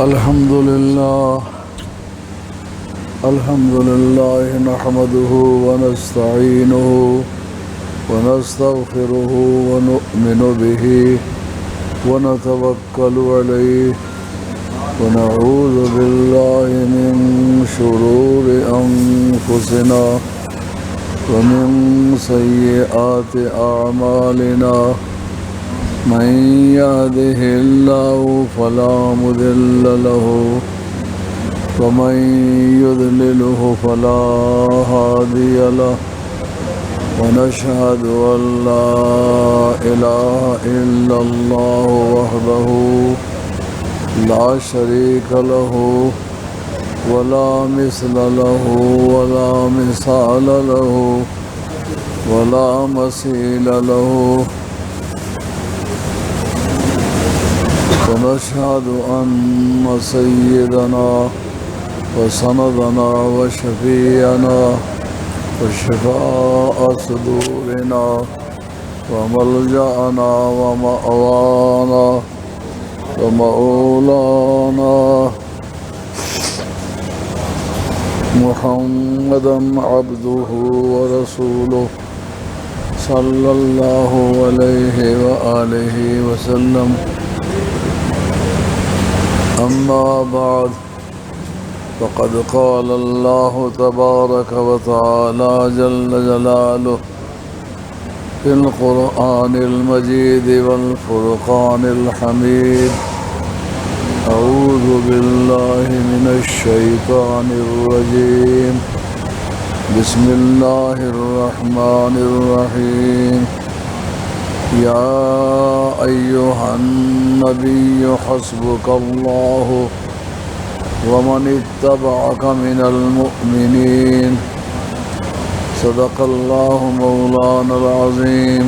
الحمد لله نحمده ونستعينه ونستغفره ونؤمن به ونتوكل عليه ونعوذ بالله من شرور أنفسنا ومن سيئات أعمالنا من يهده الله فلا مضل له ومن يضلله فلا هادي له ونشهد أن لا إله إلا الله وحده لا شريك له ولا مثل له ولا مثال له ولا مثيل له ونشهد أن سيدنا وسندنا وشفيعنا وشفاء صدورنا وملجأنا ومأوانا ومولانا محمدا عبده ورسوله صلى الله عليه وآله وسلم. أما بعد فقد قال الله تبارك وتعالى جل جلاله في القرآن المجيد والفرقان الحميد: أعوذ بالله من الشيطان الرجيم، بسم الله الرحمن الرحيم. يا أيها النبي حسبك الله ومن اتبعك من المؤمنين. صدق الله مولانا العظيم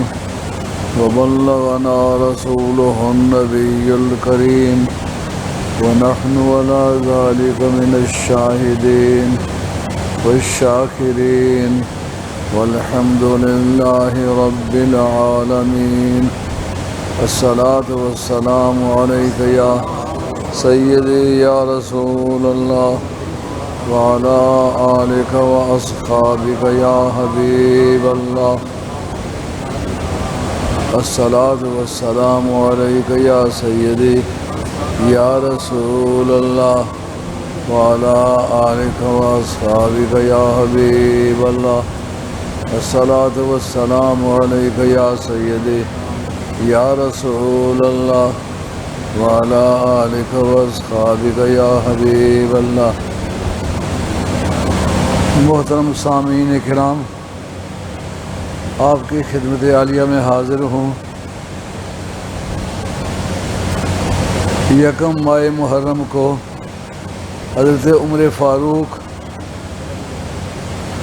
وبلغنا رسوله النبي الكريم ونحن على ذلك من الشاهدين والشاكرين والحمد لله رب العالمين. الصلاة والسلام عليك يا سيدي يا رسول الله وعلى آلك وأصحابك يا حبيب الله. الصلاة والسلام عليك يا سيدي يا رسول الله وعلى آلك وأصحابك يا حبيب الله. الصلاة والسلام عليك يا سيدي يا رسول الله وعلى آلك وأصحابك يا حبيب الله. محترم سامعین کرام، آپ کی خدمت عالیہ میں حاضر ہوں. یکم ماہ محرم کو حضرت عمر فاروق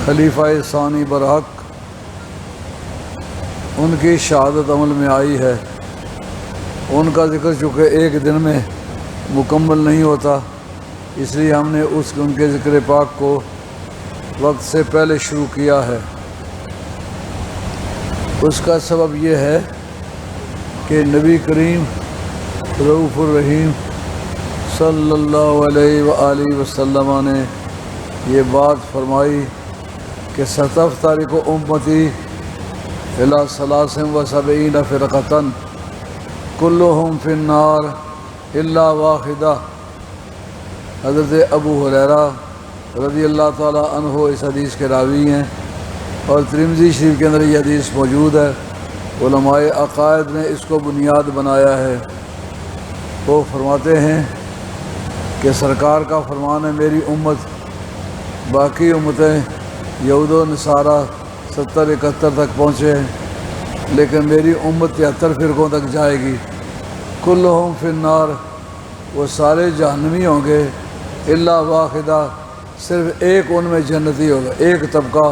خلیفہ ثانی برحق ان کی شہادت عمل میں آئی ہے. ان کا ذکر چونکہ ایک دن میں مکمل نہیں ہوتا، اس لیے ہم نے ان کے ذکر پاک کو وقت سے پہلے شروع کیا ہے. اس کا سبب یہ ہے کہ نبی کریم رؤوف الرحیم صلی اللہ علیہ وآلہ وسلم نے یہ بات فرمائی کہ ستفترق امتی الی 73 فرقۃ کلہم فی النار الا واحدہ. حضرت ابو ہریرہ رضی اللہ تعالیٰ عنہ اس حدیث کے راوی ہیں اور ترمذی شریف کے اندر یہ حدیث موجود ہے. علماء عقائد نے اس کو بنیاد بنایا ہے. وہ فرماتے ہیں کہ سرکار کا فرمان ہے میری امت باقی امتیں یہود و نصارہ 70-71 تک پہنچے ہیں، لیکن میری امت 73 فرقوں تک جائے گی. کلہم فی النار، وہ سارے جہنمی ہوں گے، الا واحدہ، صرف ایک ان میں جنتی ہوگا، ایک طبقہ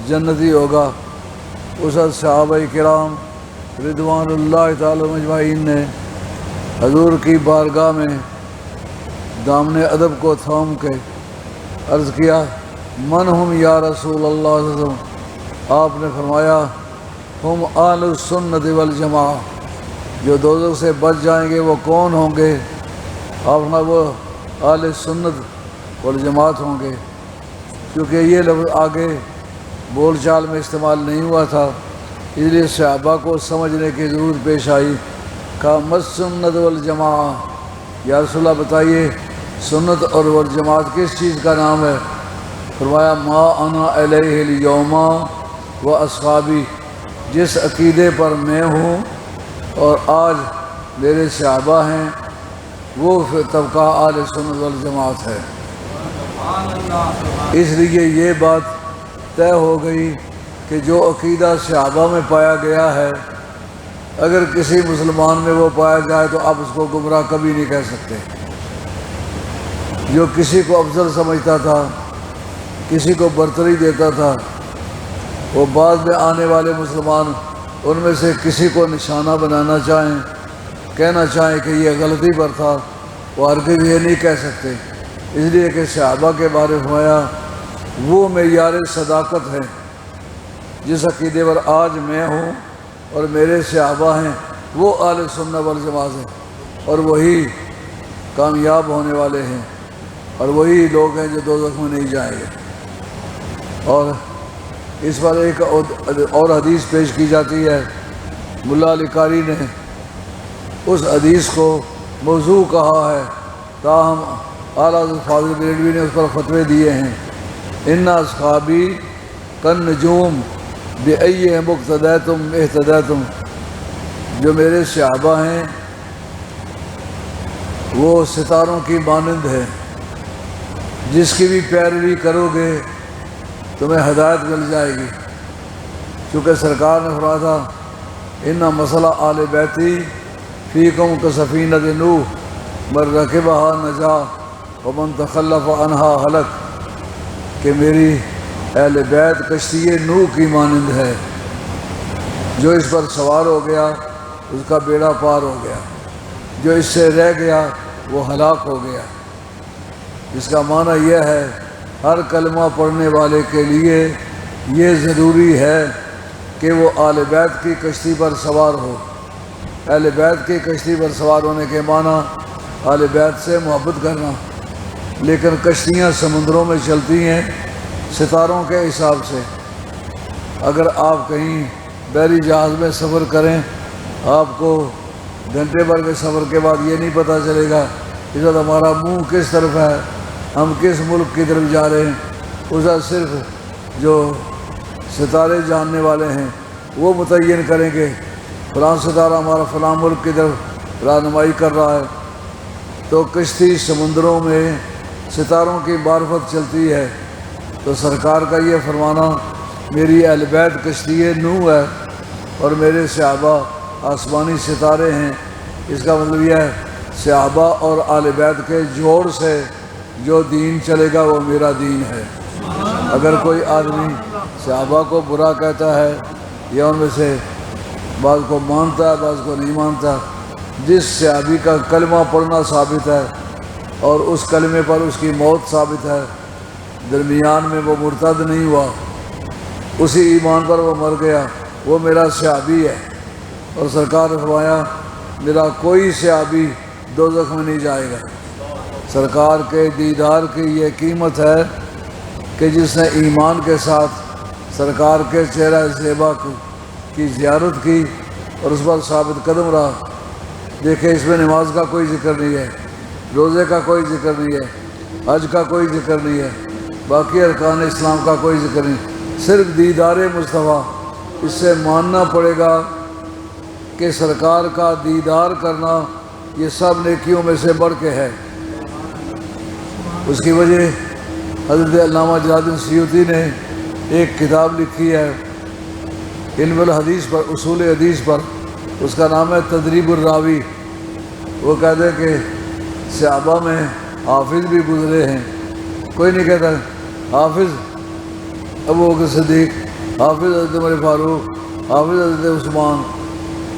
جنتی ہوگا. اس وقت صحابہ کرام رضوان اللہ تعالی مجمعین نے حضور کی بارگاہ میں دامن ادب کو تھام کے عرض کیا: من ہم یا رسول اللہ صلی اللہ علیہ وسلم. آپ نے فرمایا: ہم اہل السنت والجماعہ. جو دوزخ سے بچ جائیں گے وہ کون ہوں گے؟ آپ نہ وہ اہل سنت والجماعت ہوں گے، کیونکہ یہ لفظ آگے بول چال میں استعمال نہیں ہوا تھا، اس لیے صحابہ کو سمجھنے کی ضرورت پیش آئی۔ کہا مس سنت والجماع، یا رسول اللہ بتائیے سنت اور والجماعت کس چیز کا نام ہے؟ فرمایا ما انا علیہ الیوم و اصحابی، جس عقیدے پر میں ہوں اور آج میرے صحابہ ہیں وہ طبقہ اہل سنت والجماعت ہے۔ اس لیے یہ بات طے ہو گئی کہ جو عقیدہ صحابہ میں پایا گیا ہے اگر کسی مسلمان میں وہ پایا جائے تو آپ اس کو گمراہ کبھی نہیں کہہ سکتے۔ جو کسی کو افضل سمجھتا تھا، کسی کو برتری دیتا تھا، وہ بعد میں آنے والے مسلمان ان میں سے کسی کو نشانہ بنانا چاہیں، کہنا چاہیں کہ یہ غلطی پر تھا، وہ ہرگز یہ نہیں کہہ سکتے، اس لیے کہ صحابہ کے بارے میں فرمایا وہ معیار صداقت ہے۔ جس عقیدے پر آج میں ہوں اور میرے صحابہ ہیں وہ اہل سنت والجماعت ہیں، اور وہی کامیاب ہونے والے ہیں، اور وہی لوگ ہیں جو دوزخ میں نہیں جائیں گے۔ اور اس پر ایک اور حدیث پیش کی جاتی ہے، ملا علی قاری نے اس حدیث کو موضوع کہا ہے، تاہم اعلیٰ حضرت فاضل بریلوی نے اس پر فتوے دیے ہیں۔ ان اصحابی کن نجوم بأی مقتدیتم اہتدیتم، جو میرے صحابہ ہیں وہ ستاروں کی مانند ہے، جس کی بھی پیروی کرو گے تمہیں ہدایت مل جائے گی۔ چونکہ سرکار نے فرمایا تھا ان مسئلہ آل بیتی فیکم کسفینۃ نوح من رکبہا نجا ومن تخلف عنہا ہلک، کہ میری اہل بیت کشتی نوح کی مانند ہے، جو اس پر سوار ہو گیا اس کا بیڑا پار ہو گیا، جو اس سے رہ گیا وہ ہلاک ہو گیا۔ اس کا معنی یہ ہے ہر کلمہ پڑھنے والے کے لیے یہ ضروری ہے کہ وہ اہل بیت کی کشتی پر سوار ہو۔ اہل بیت کی کشتی پر سوار ہونے کے معنی اہل بیت سے محبت کرنا، لیکن کشتیاں سمندروں میں چلتی ہیں ستاروں کے حساب سے۔ اگر آپ کہیں بحری جہاز میں سفر کریں، آپ کو گھنٹے بھر کے سفر کے بعد یہ نہیں پتہ چلے گا اس وقت ہمارا منہ کس طرف ہے، ہم کس ملک کی طرف جا رہے ہیں۔ اس وقت صرف جو ستارے جاننے والے ہیں وہ متعین کریں گے فلاں ستارہ ہمارا فلاں ملک کی طرف رہنمائی کر رہا ہے۔ تو کشتی سمندروں میں ستاروں کی معرفت چلتی ہے، تو سرکار کا یہ فرمانا میری اہل بیت کشتی نوح ہے اور میرے صحابہ آسمانی ستارے ہیں، اس کا مطلب یہ ہے صحابہ اور اہل بیت کے جوڑ سے جو دین چلے گا وہ میرا دین ہے۔ اگر کوئی آدمی صحابہ کو برا کہتا ہے یا ان میں سے بعض کو مانتا ہے بعض کو نہیں مانتا، جس صحابی کا کلمہ پڑھنا ثابت ہے اور اس کلمے پر اس کی موت ثابت ہے، درمیان میں وہ مرتد نہیں ہوا، اسی ایمان پر وہ مر گیا، وہ میرا صحابی ہے۔ اور سرکار نے فرمایا میرا کوئی صحابی دوزخ میں نہیں جائے گا۔ سرکار کے دیدار کی یہ قیمت ہے کہ جس نے ایمان کے ساتھ سرکار کے چہرہ زیبا کی زیارت کی اور اس پر ثابت قدم رہا۔ دیکھیں اس میں نماز کا کوئی ذکر نہیں ہے، روزے کا کوئی ذکر نہیں ہے، حج کا کوئی ذکر نہیں ہے، باقی ارکان اسلام کا کوئی ذکر نہیں، صرف دیدار مصطفیٰ۔ اس سے ماننا پڑے گا کہ سرکار کا دیدار کرنا یہ سب نیکیوں میں سے بڑھ کے ہے۔ اس کی وجہ حضرت علامہ جلال الدین سیوطی نے ایک کتاب لکھی ہے علم الحدیث پر، اصول حدیث پر، اس کا نام ہے تدریب الراوی۔ وہ کہتے ہیں کہ صحابہ میں حافظ بھی گزرے ہیں، کوئی نہیں کہتا حافظ ابو بکر صدیق، حافظ حضرت عمر فاروق، حافظ حضرت عثمان،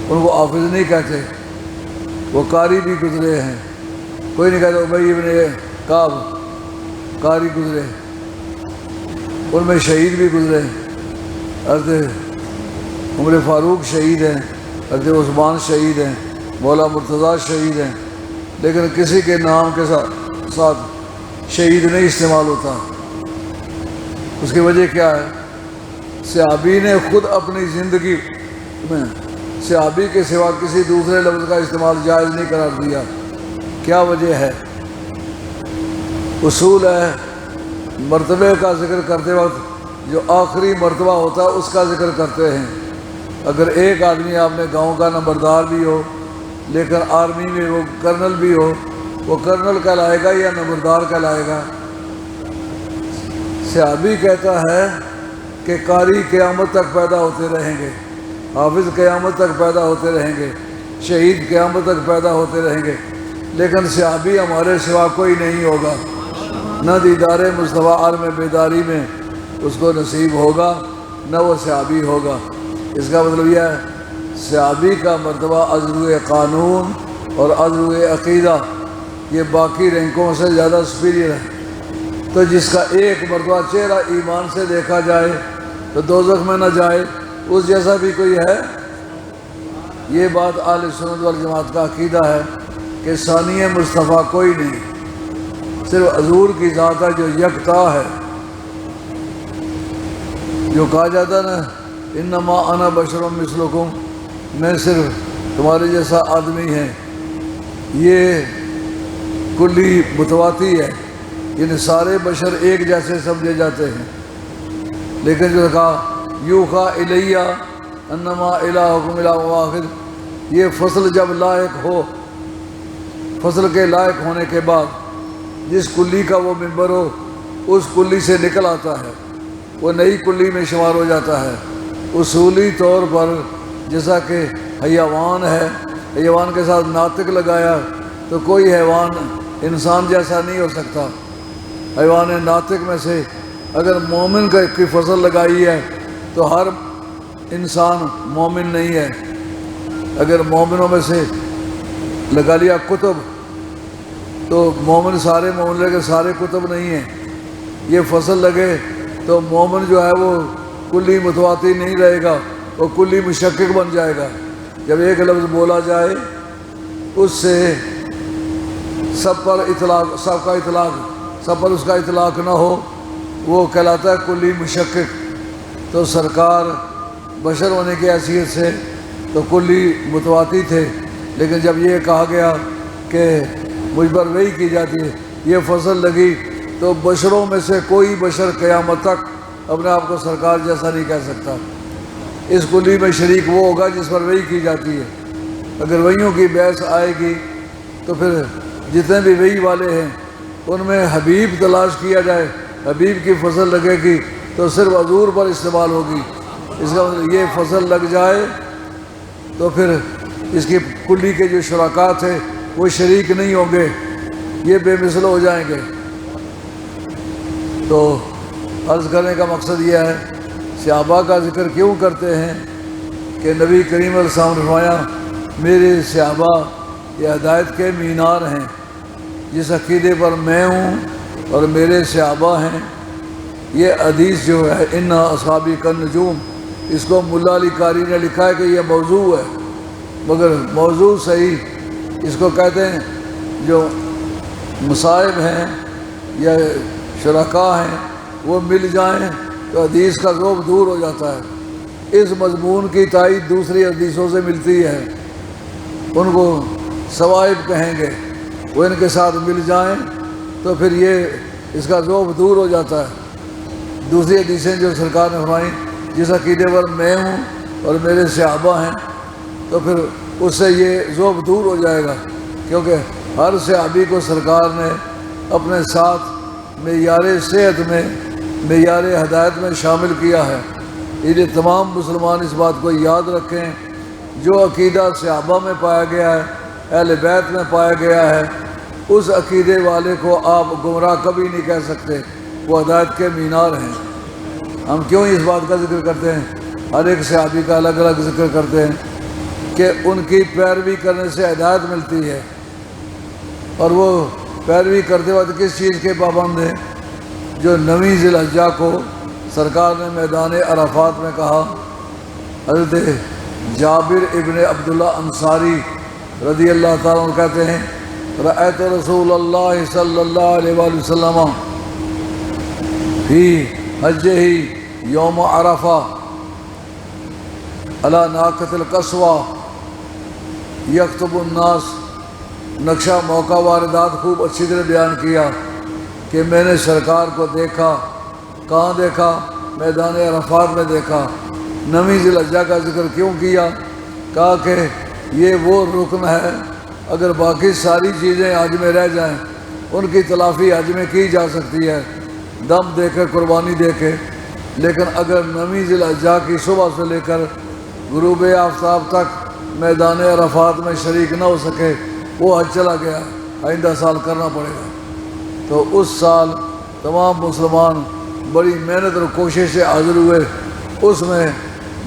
ان کو حافظ نہیں کہتے۔ وہ قاری بھی گزرے ہیں، کوئی نہیں کہتا ابی ابن کعب قاری گزرے، ان میں شہید بھی گزرے، حضرت عمر فاروق شہید ہیں، حضرت عثمان شہید ہیں، مولا مرتضیٰ شہید ہیں، لیکن کسی کے نام کے ساتھ شہید نہیں استعمال ہوتا۔ اس کی وجہ کیا ہے؟ صحابی نے خود اپنی زندگی میں صحابی کے سوا کسی دوسرے لفظ کا استعمال جائز نہیں قرار دیا۔ کیا وجہ ہے؟ اصول ہے مرتبے کا ذکر کرتے وقت جو آخری مرتبہ ہوتا ہے اس کا ذکر کرتے ہیں۔ اگر ایک آدمی آپ نے گاؤں کا نمبردار بھی ہو لیکن آرمی میں وہ کرنل بھی ہو، وہ کرنل کہلائے گا یا نمبردار کہلائے گا؟ صحابی کہتا ہے کہ قاری قیامت تک پیدا ہوتے رہیں گے، حافظ قیامت تک پیدا ہوتے رہیں گے، شہید قیامت تک پیدا ہوتے رہیں گے، لیکن صحابی ہمارے سوا کوئی نہیں ہوگا، نہ دیدار مصطفیٰ عالم بیداری میں اس کو نصیب ہوگا، نہ وہ صحابی ہوگا۔ اس کا مطلب یہ ہے صحابی کا مرتبہ عزو قانون اور عزو عقیدہ یہ باقی رینکوں سے زیادہ سپیریئر ہے۔ تو جس کا ایک مرتبہ چہرہ ایمان سے دیکھا جائے تو دوزخ میں نہ جائے، اس جیسا بھی کوئی ہے؟ یہ بات اہل سنت والجماعت کا عقیدہ ہے کہ ثانی مصطفیٰ کوئی نہیں، صرف حضور کی ذات ہے جو یکتا ہے۔ جو کہا جاتا ہے نا انما انا بشر مثلکم، میں صرف تمہارے جیسا آدمی ہیں، یہ کلی متواتی ہے، یعنی سارے بشر ایک جیسے سمجھے جاتے ہیں۔ لیکن جو کہا یوحی الیہ انما الہکم الہ واحد، یہ فصل جب لائق ہو، فصل کے لائق ہونے کے بعد جس کلی کا وہ ممبر ہو اس کلی سے نکل آتا ہے، وہ نئی کلی میں شمار ہو جاتا ہے۔ اصولی طور پر جیسا کہ حیوان ہے، حیوان کے ساتھ ناطق لگایا تو کوئی حیوان انسان جیسا نہیں ہو سکتا۔ حیوان ناطق میں سے اگر مومن کی فصل لگائی ہے تو ہر انسان مومن نہیں ہے۔ اگر مومنوں میں سے لگا لیا کتب تو مومن سارے مومن لگے، سارے کتب نہیں ہیں۔ یہ فصل لگے تو مومن جو ہے وہ کلی متواتی نہیں رہے گا، وہ کلی مشکک بن جائے گا۔ جب ایک لفظ بولا جائے اس سے سب پر اطلاق، سب کا اطلاق، سب پر اس کا اطلاق نہ ہو، وہ کہلاتا ہے کلی مشکک۔ تو سرکار بشر ہونے کی حیثیت سے تو کلی متواتی تھے، لیکن جب یہ کہا گیا کہ مجھ پر وحی کی جاتی ہے، یہ فصل لگی، تو بشروں میں سے کوئی بشر قیامت تک اپنے آپ کو سرکار جیسا نہیں کہہ سکتا۔ اس کلی میں شریک وہ ہوگا جس پر وحی کی جاتی ہے۔ اگر وحیوں کی بحث آئے گی تو پھر جتنے بھی وحی والے ہیں ان میں حبیب تلاش کیا جائے، حبیب کی فصل لگے گی تو صرف حضور پر استعمال ہوگی۔ اس کا مطلب یہ فصل لگ جائے تو پھر اس کی کلی کے جو شرکاء تھے وہ شریک نہیں ہوں گے، یہ بے مثل ہو جائیں گے۔ تو عرض کرنے کا مقصد یہ ہے صحابہ کا ذکر کیوں کرتے ہیں کہ نبی کریم علیہ السلام نے فرمایا میرے صحابہ یہ ہدایت کے مینار ہیں، جس عقیدے پر میں ہوں اور میرے صحابہ ہیں۔ یہ حدیث جو ہے ان اصحابی کالنجوم، اس کو ملا علی قاری نے لکھا ہے کہ یہ موضوع ہے، مگر موضوع صحیح اس کو کہتے ہیں جو مصائب ہیں یا شرکاء ہیں وہ مل جائیں تو حدیث کا ذوق دور ہو جاتا ہے۔ اس مضمون کی تائید دوسری حدیثوں سے ملتی ہے، ان کو ثوائب کہیں گے، وہ ان کے ساتھ مل جائیں تو پھر یہ اس کا ذوق دور ہو جاتا ہے۔ دوسری حدیثیں جو سرکار نے فرمائیں جس عقیدے پر میں ہوں اور میرے صحابہ ہیں، تو پھر اس سے یہ ذوق دور ہو جائے گا، کیونکہ ہر صحابی کو سرکار نے اپنے ساتھ معیار صحت میں، معیار ہدایت میں شامل کیا ہے۔ یہ تمام مسلمان اس بات کو یاد رکھیں، جو عقیدہ صحابہ میں پایا گیا ہے، اہل بیت میں پایا گیا ہے، اس عقیدے والے کو آپ گمراہ کبھی نہیں کہہ سکتے، وہ ہدایت کے مینار ہیں۔ ہم کیوں اس بات کا ذکر کرتے ہیں؟ ہر ایک صحابی کا الگ الگ ذکر کرتے ہیں کہ ان کی پیروی کرنے سے ہدایت ملتی ہے، اور وہ پیروی کرتے وقت کس چیز کے پابند ہیں؟ جو 9 ذی الحجہ کو سرکار نے میدان عرفات میں کہا، حضرت جابر ابن عبداللہ انصاری رضی اللہ تعالیٰ عنہ کہتے ہیں رأیت رسول اللہ صلی اللہ علیہ وآلہ وسلم فی حجہ یوم عرفہ علی ناقۃ القصوہ یکتب الناس۔ نقشہ موقع واردات خوب اچھی طرح بیان کیا کہ میں نے سرکار کو دیکھا۔ کہاں دیکھا؟ میدان عرفات میں دیکھا۔ نویں ذی الحجہ کا ذکر کیوں کیا؟ کہا کہ یہ وہ رکن ہے، اگر باقی ساری چیزیں حج میں رہ جائیں ان کی تلافی حج میں کی جا سکتی ہے، دم دے کے، قربانی دے کے، لیکن اگر نویں ذی الحجہ کی صبح سے لے کر غروب آفتاب تک میدان عرفات میں شریک نہ ہو سکے وہ حج چلا گیا، آئندہ سال کرنا پڑے گا۔ تو اس سال تمام مسلمان بڑی محنت اور کوشش سے حاضر ہوئے۔ اس میں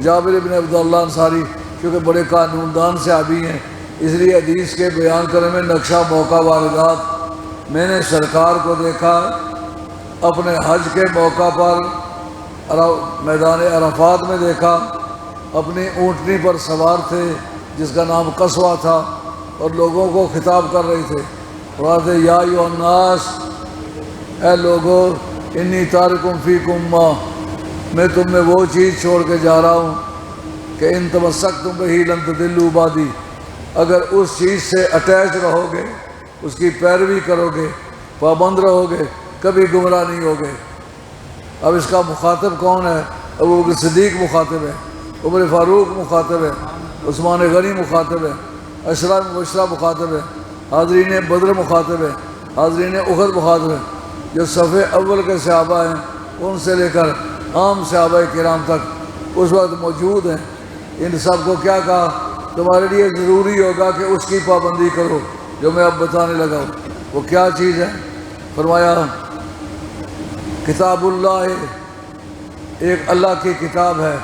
جابر بن عبداللہ انصاری کیونکہ بڑے قانون دان صحابی ہیں، اس لیے حدیث کے بیان کرنے میں نقشہ موقع واردات، میں نے سرکار کو دیکھا اپنے حج کے موقع پر میدان عرفات میں دیکھا، اپنی اونٹنی پر سوار تھے جس کا نام قصوہ تھا، اور لوگوں کو خطاب کر رہے تھے، فرماتے یا ایھا الناس، اے لوگو، انی تارکم فیکم ما، میں تم میں وہ چیز چھوڑ کے جا رہا ہوں کہ ان تمسکتم بہ لن تضلوا بعدی، اگر اس چیز سے اٹیچ رہو گے، اس کی پیروی کرو گے، پابند رہو گے، کبھی گمراہ نہیں ہوگے۔ اب اس کا مخاطب کون ہے؟ ابوبکر صدیق مخاطب ہے، عمر فاروق مخاطب ہے، عثمان غنی مخاطب ہے، عشرہ مبشرہ مخاطب ہے، حاضرین بدر مخاطب ہے، حاضرین احد مخاطب ہے، جو صف اول کے صحابہ ہیں ان سے لے کر عام صحابہ کرام تک اس وقت موجود ہیں۔ ان سب کو کیا کہا؟ تمہارے لیے ضروری ہوگا کہ اس کی پابندی کرو جو میں اب بتانے لگا ہوں۔ وہ کیا چیز ہے؟ فرمایا کتاب اللہ، ایک اللہ کی کتاب ہے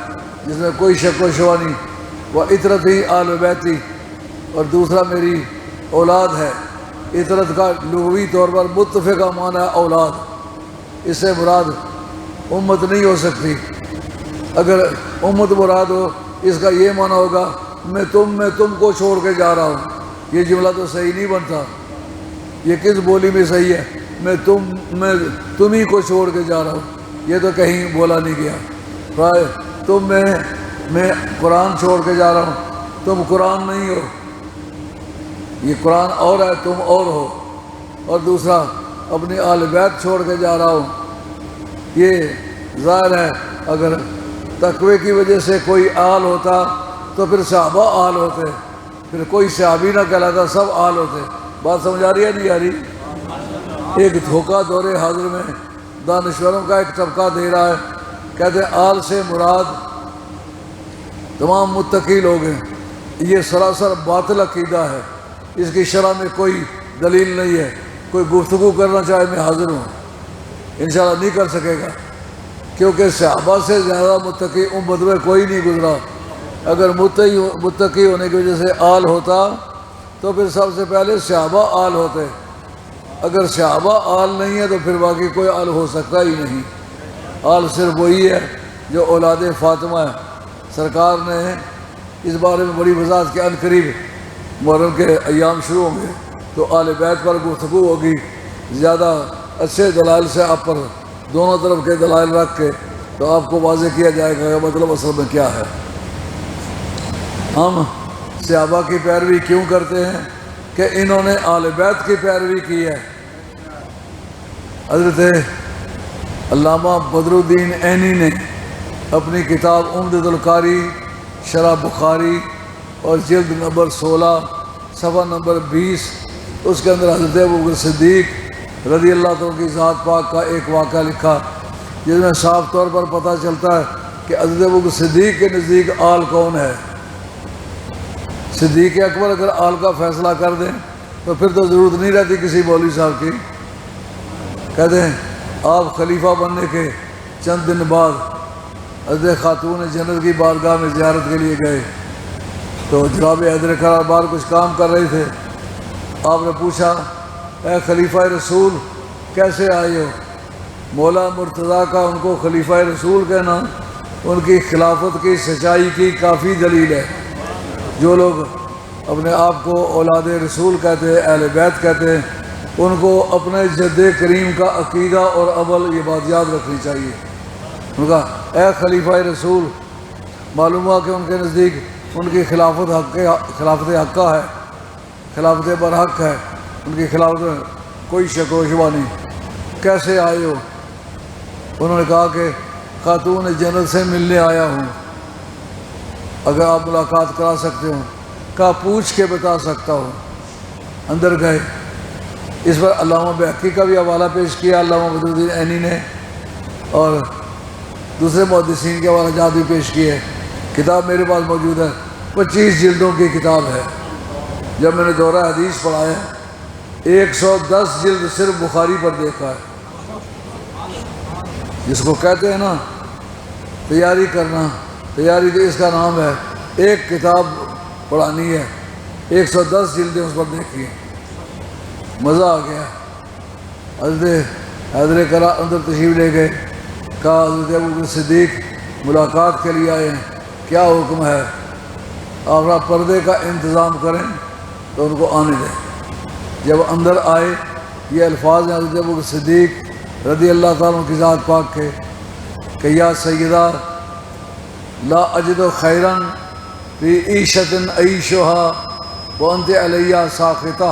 جس میں کوئی شک و شبہ نہیں، وہ عطرتی آل بیتی، اور دوسرا میری اولاد ہے۔ عطرت کا لغوی طور پر متفقہ معنی ہے اولاد، اس سے مراد امت نہیں ہو سکتی۔ اگر امت مراد ہو اس کا یہ معنی ہوگا میں تم کو چھوڑ کے جا رہا ہوں، یہ جملہ تو صحیح نہیں بنتا۔ یہ کس بولی میں صحیح ہے؟ میں تم ہی کو چھوڑ کے جا رہا ہوں، یہ تو کہیں بولا نہیں گیا۔ تم میں قرآن چھوڑ کے جا رہا ہوں، تم قرآن نہیں ہو، یہ قرآن اور ہے، تم اور ہو۔ اور دوسرا اپنی آل بیت چھوڑ کے جا رہا ہوں، یہ ظاہر ہے اگر تقوی کی وجہ سے کوئی آل ہوتا تو پھر صحابہ آل ہوتے، پھر کوئی صحابی نہ کہلاتا، سب آل ہوتے۔ بات سمجھ آ رہی ہے نہیں آ رہی؟ ایک دھوکہ دور حاضر میں دانشوروں کا ایک طبقہ دے رہا ہے، کہتے ہیں آل سے مراد تمام متقی لوگ ہیں، یہ سراسر باطل عقیدہ ہے، اس کی شرح میں کوئی دلیل نہیں ہے۔ کوئی گفتگو کرنا چاہے میں حاضر ہوں، انشاءاللہ نہیں کر سکے گا، کیونکہ صحابہ سے زیادہ متقی امت میں کوئی نہیں گزرا۔ اگر متقی ہونے کی وجہ سے آل ہوتا تو پھر سب سے پہلے صحابہ آل ہوتے، اگر صحابہ آل نہیں ہے تو پھر باقی کوئی آل ہو سکتا ہی نہیں۔ آل صرف وہی ہے جو اولاد فاطمہ ہے۔ سرکار نے اس بارے میں بڑی وضاحت کے عنقریب محرم کے ایام شروع ہوں گے تو آل بیت پر گفتگو ہوگی، زیادہ اچھے دلائل سے آپ پر دونوں طرف کے دلائل رکھ کے تو آپ کو واضح کیا جائے گا کہ مطلب اصل میں کیا ہے۔ ہم صحابہ کی پیروی کیوں کرتے ہیں؟ کہ انہوں نے آل بیت کی پیروی کی ہے۔ حضرت علامہ بدر الدین عینی نے اپنی کتاب عمدۃ القاری شرح بخاری اور جلد نمبر 16 صفحہ نمبر 20 اس کے اندر حضرت ابوبکر صدیق رضی اللہ عنہ کی ذات پاک کا ایک واقعہ لکھا، جس میں صاف طور پر پتہ چلتا ہے کہ حضرت ابوبکر صدیق کے نزدیک آل کون ہے۔ صدیق اکبر اگر آل کا فیصلہ کر دیں تو پھر تو ضرورت نہیں رہتی کسی مولوی صاحب کی۔ کہتے ہیں آپ خلیفہ بننے کے چند دن بعد حضرت خاتون جنت کی بارگاہ میں زیارت کے لیے گئے تو جناب حیدر قرار بار کچھ کام کر رہے تھے۔ آپ نے پوچھا اے خلیفہ رسول کیسے آئے ہو؟ مولا مرتضیٰ کا ان کو خلیفہ رسول کہنا ان کی خلافت کی سچائی کی کافی دلیل ہے۔ جو لوگ اپنے آپ کو اولاد رسول کہتے ہیں، اہل بیت کہتے ہیں، ان کو اپنے جد کریم کا عقیدہ اور عمل یہ بات یاد رکھنی چاہیے۔ ان کا اے خلیفہ رسول، معلوم ہوا کہ ان کے نزدیک ان کی خلافت حقہ ہے، خلافت برحق ہے، ان کی خلافت میں کوئی شک و شبہ نہیں۔ کیسے آئے ہو؟ انہوں نے کہا کہ خاتون جنت سے ملنے آیا ہوں، اگر آپ ملاقات کرا سکتے ہو۔ کہا پوچھ کے بتا سکتا ہوں۔ اندر گئے، اس پر علامہ بحقی کا بھی حوالہ پیش کیا علامہ بدر الدین عینی نے، اور دوسرے محدثین کے حوالہ جات بھی پیش کیے۔ کتاب میرے پاس موجود ہے، 25 جلدوں کی کتاب ہے۔ جب میں نے دورہ حدیث پڑھایا 110 جلد صرف بخاری پر دیکھا ہے۔ جس کو کہتے ہیں نا تیاری کرنا، تیاری تو اس کا نام ہے، ایک کتاب پڑھانی ہے، 110 جلدیں اس پر دیکھی ہیں۔ مزہ آ گیا۔ حضرت حیدر کرا اندر تشریف لے گئے، کہا حضرت ابوبکر صدیق ملاقات کے لیے آئے ہیں، کیا حکم ہے؟ آپ پردے کا انتظام کریں تو ان کو آنے دیں۔ جب اندر آئے، یہ الفاظ ہیں حضرت ابوبکر صدیق رضی اللہ تعالیٰ عنہ کی ذات پاک کے کہ یا سیدہ لا اجد خیراً فی عیشۃ عیشھا وانت علیہ ساخطہ۔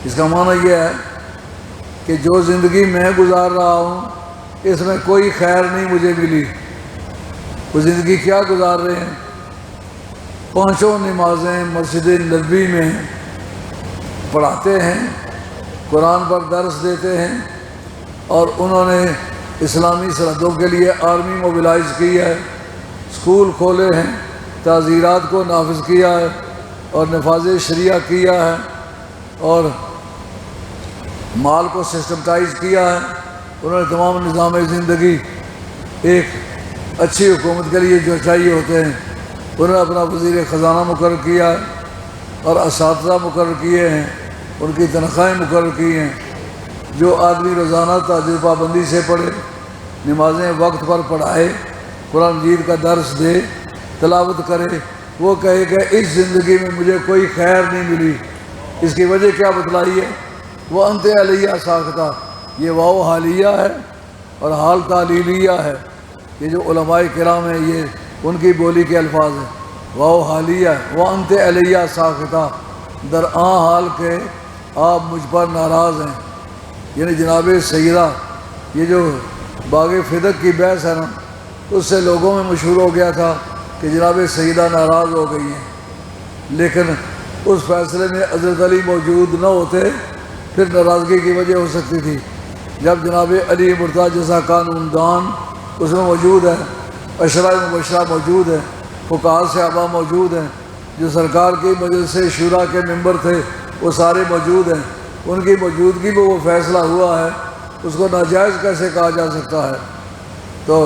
اس کا معنی یہ ہے کہ جو زندگی میں گزار رہا ہوں اس میں کوئی خیر نہیں مجھے ملی۔ وہ زندگی کیا گزار رہے ہیں؟ 5 نمازیں مسجد نبوی میں پڑھاتے ہیں، قرآن پر درس دیتے ہیں، اور انہوں نے اسلامی سرحدوں کے لیے آرمی موبلائز کی ہے، اسکول کھولے ہیں، تعزیرات کو نافذ کیا ہے اور نفاذ شریعہ کیا ہے، اور مال کو سسٹمٹائز کیا ہے۔ انہوں نے تمام نظام زندگی ایک اچھی حکومت کے لیے جو چاہیے ہوتے ہیں، انہوں نے اپنا وزیر خزانہ مقرر کیا ہے اور اساتذہ مقرر کیے ہیں، ان کی تنخواہیں مقرر کی ہیں۔ جو آدمی روزانہ تہجد پابندی سے پڑھے، نمازیں وقت پر پڑھائے، قرآن مجید کا درس دے، تلاوت کرے، وہ کہے کہ اس زندگی میں مجھے کوئی خیر نہیں ملی۔ اس کی وجہ کیا بتلائی ہے؟ وہ انت علیہ ساختہ، یہ واو حالیہ ہے اور حال تعلیلیہ ہے۔ یہ جو علماء کرام ہیں یہ ان کی بولی کے الفاظ ہیں۔ واو حالیہ وہ انت علیہ ساختہ، درآں حال کے آپ مجھ پر ناراض ہیں۔ یعنی جناب سیدہ، یہ جو باغ فدق کی بحث ہے نا، اس سے لوگوں میں مشہور ہو گیا تھا کہ جناب سیدہ ناراض ہو گئی ہیں، لیکن اس فیصلے میں حضرت علی موجود نہ ہوتے پھر ناراضگی کی وجہ ہو سکتی تھی۔ جب جناب علی مرتضیٰ جیسا قانون دان اس میں موجود ہے، عشرہ مبشرہ موجود ہے، فقہاء صحابہ موجود ہیں، جو سرکار کی مجلس شورا کے ممبر تھے وہ سارے موجود ہیں، ان کی موجودگی میں وہ فیصلہ ہوا ہے، اس کو ناجائز کیسے کہا جا سکتا ہے؟ تو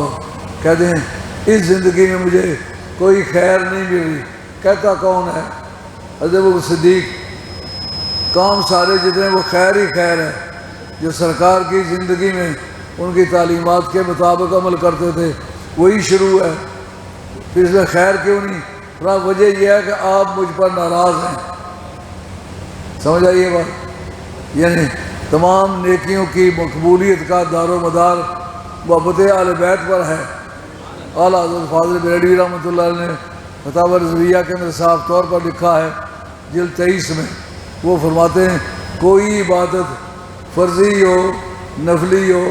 کہتے ہیں اس زندگی میں مجھے کوئی خیر نہیں ملی۔ کہتا کون ہے؟ حضرت ابوبکر صدیق۔ کام سارے جتنے وہ خیر ہی خیر ہے، جو سرکار کی زندگی میں ان کی تعلیمات کے مطابق عمل کرتے تھے وہی شروع ہے۔ پھر اس میں خیر کیوں نہیں؟ وجہ یہ ہے کہ آپ مجھ پر ناراض ہیں۔ سمجھ آئیے بات؟ یعنی تمام نیکیوں کی مقبولیت کا دار و مدار محبت اہل بیت پر ہے۔ اعلیٰ حضرت فاضل بریلوی رحمۃ اللہ علیہ نے فتاوی رضویہ کے اندر صاف طور پر لکھا ہے جلد 23 میں، وہ فرماتے ہیں کوئی عبادت فرضی ہو، نفلی ہو،